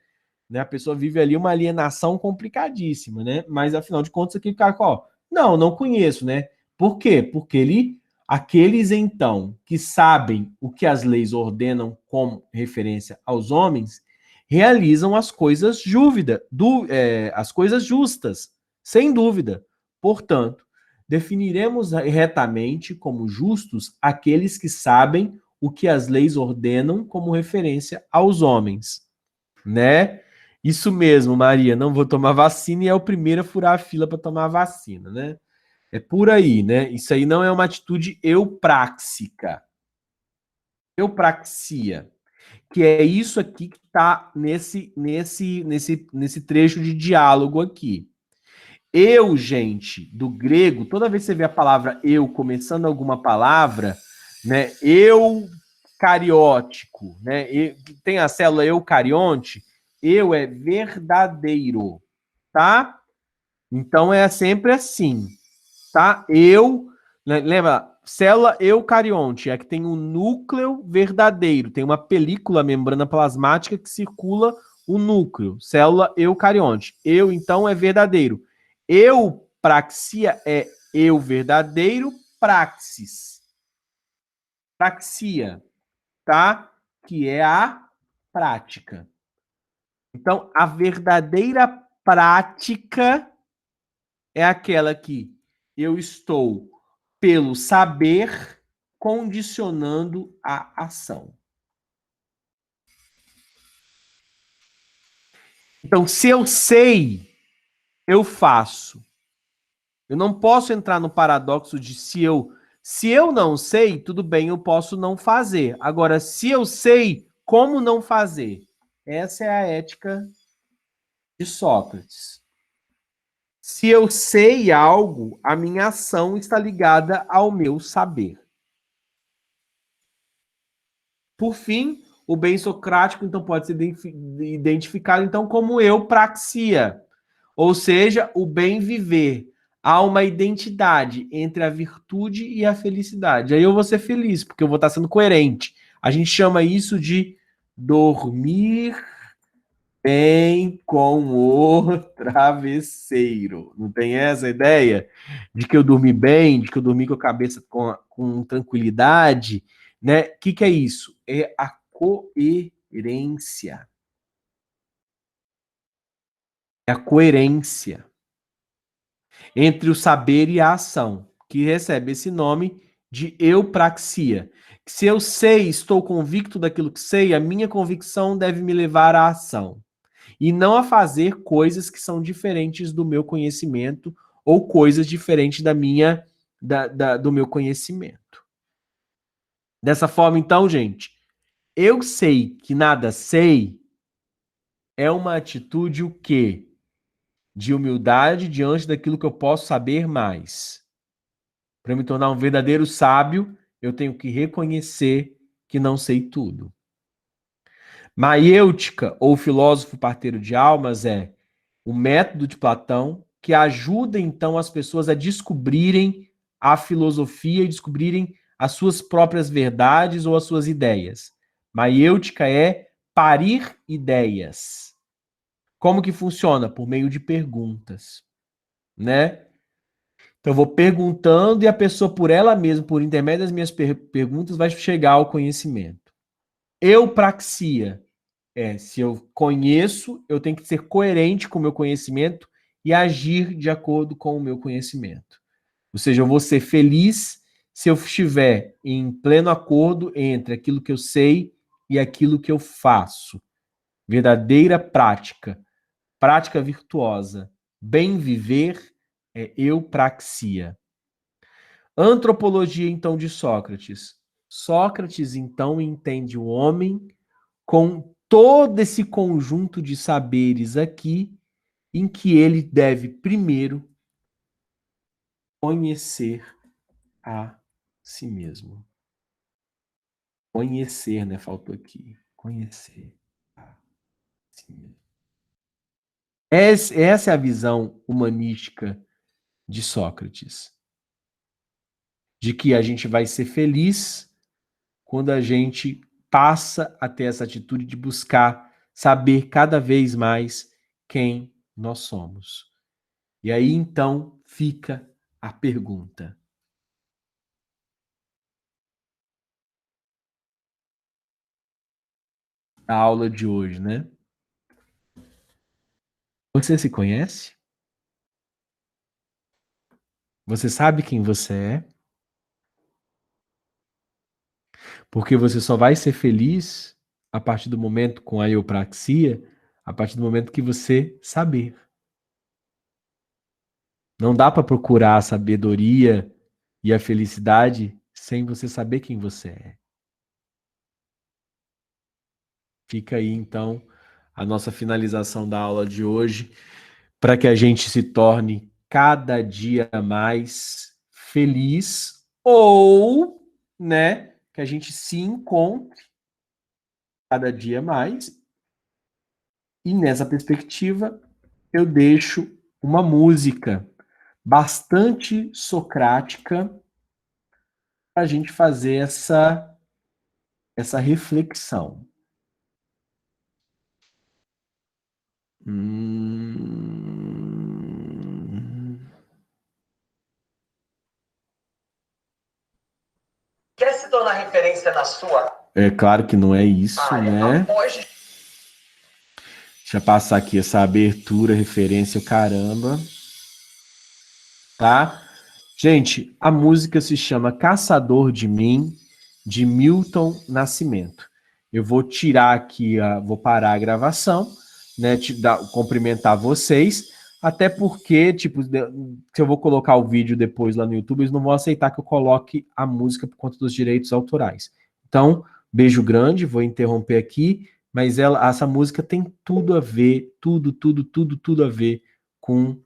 A pessoa vive ali uma alienação complicadíssima, né? Mas afinal de contas aqui fica, ó, não conheço, né? Por quê? Porque aqueles, então, que sabem o que as leis ordenam com referência aos homens, realizam as coisas as coisas justas, sem dúvida. Portanto, definiremos retamente como justos aqueles que sabem o que as leis ordenam como referência aos homens, né? Isso mesmo, Maria, não vou tomar vacina e é o primeiro a furar a fila para tomar a vacina, né? É por aí, né? Isso aí não é uma atitude eupráxica. Eupraxia, que é isso aqui que está nesse trecho de diálogo aqui. Eu, gente, do grego, toda vez que você vê a palavra eu começando alguma palavra, né? Eucariótico, né? Tem a célula eucarionte, eu é verdadeiro, tá? Então é sempre assim, tá? Eu, lembra, célula eucarionte é que tem um núcleo verdadeiro, tem uma película, membrana plasmática que circula o núcleo, célula eucarionte. Eu, então, é verdadeiro. Eupraxia é eu verdadeiro, praxis. Praxia, tá? Que é a prática. Então, a verdadeira prática é aquela que eu estou, pelo saber, condicionando a ação. Então, se eu sei, eu faço. Eu não posso entrar no paradoxo de se eu não sei, tudo bem, eu posso não fazer. Agora, se eu sei, como não fazer? Essa é a ética de Sócrates. Se eu sei algo, a minha ação está ligada ao meu saber. Por fim, o bem socrático então pode ser identificado então como eupraxia, ou seja, o bem viver. Há uma identidade entre a virtude e a felicidade. Aí eu vou ser feliz, porque eu vou estar sendo coerente. A gente chama isso de dormir bem com o travesseiro. Não tem essa ideia? De que eu dormi bem, de que eu dormi com a cabeça com tranquilidade, né? O que é isso? É a coerência. É a coerência entre o saber e a ação, que recebe esse nome de eupraxia. Se eu sei, estou convicto daquilo que sei, a minha convicção deve me levar à ação. E não a fazer coisas que são diferentes do meu conhecimento ou coisas diferentes do meu conhecimento. Dessa forma, então, gente, eu sei que nada sei é uma atitude o quê? De humildade diante daquilo que eu posso saber mais. Para me tornar um verdadeiro sábio, eu tenho que reconhecer que não sei tudo. Maiêutica, ou filósofo parteiro de almas, é o método de Platão que ajuda, então, as pessoas a descobrirem a filosofia e descobrirem as suas próprias verdades ou as suas ideias. Maiêutica é parir ideias. Como que funciona? Por meio de perguntas, né? Então eu vou perguntando e a pessoa por ela mesma, por intermédio das minhas perguntas, vai chegar ao conhecimento. Eupraxia se eu conheço, eu tenho que ser coerente com o meu conhecimento e agir de acordo com o meu conhecimento. Ou seja, eu vou ser feliz se eu estiver em pleno acordo entre aquilo que eu sei e aquilo que eu faço. Verdadeira prática, prática virtuosa, bem viver é eupraxia. Antropologia, então, de Sócrates. Sócrates, então, entende o homem com todo esse conjunto de saberes aqui, em que ele deve primeiro conhecer a si mesmo. Conhecer, né? Faltou aqui. Conhecer a si mesmo. Essa é a visão humanística de Sócrates. De que a gente vai ser feliz quando a gente passa a ter essa atitude de buscar saber cada vez mais quem nós somos. E aí, então, fica a pergunta. A aula de hoje, né? Você se conhece? Você sabe quem você é? Porque você só vai ser feliz a partir do momento, com a eupraxia, a partir do momento que você saber. Não dá para procurar a sabedoria e a felicidade sem você saber quem você é. Fica aí, então, a nossa finalização da aula de hoje, para que a gente se torne cada dia mais feliz ou, né, que a gente se encontre cada dia mais. E nessa perspectiva, eu deixo uma música bastante socrática para a gente fazer essa reflexão. Quer se tornar referência na sua? É claro que não é isso, né? Após... Deixa eu passar aqui essa abertura, referência, caramba. Tá? Gente, a música se chama Caçador de Mim, de Milton Nascimento. Eu vou tirar aqui, vou parar a gravação, né? Cumprimentar vocês, até porque, tipo, se eu vou colocar o vídeo depois lá no YouTube, eles não vão aceitar que eu coloque a música por conta dos direitos autorais. Então, beijo grande, vou interromper aqui, mas essa música tem tudo a ver, tudo a ver com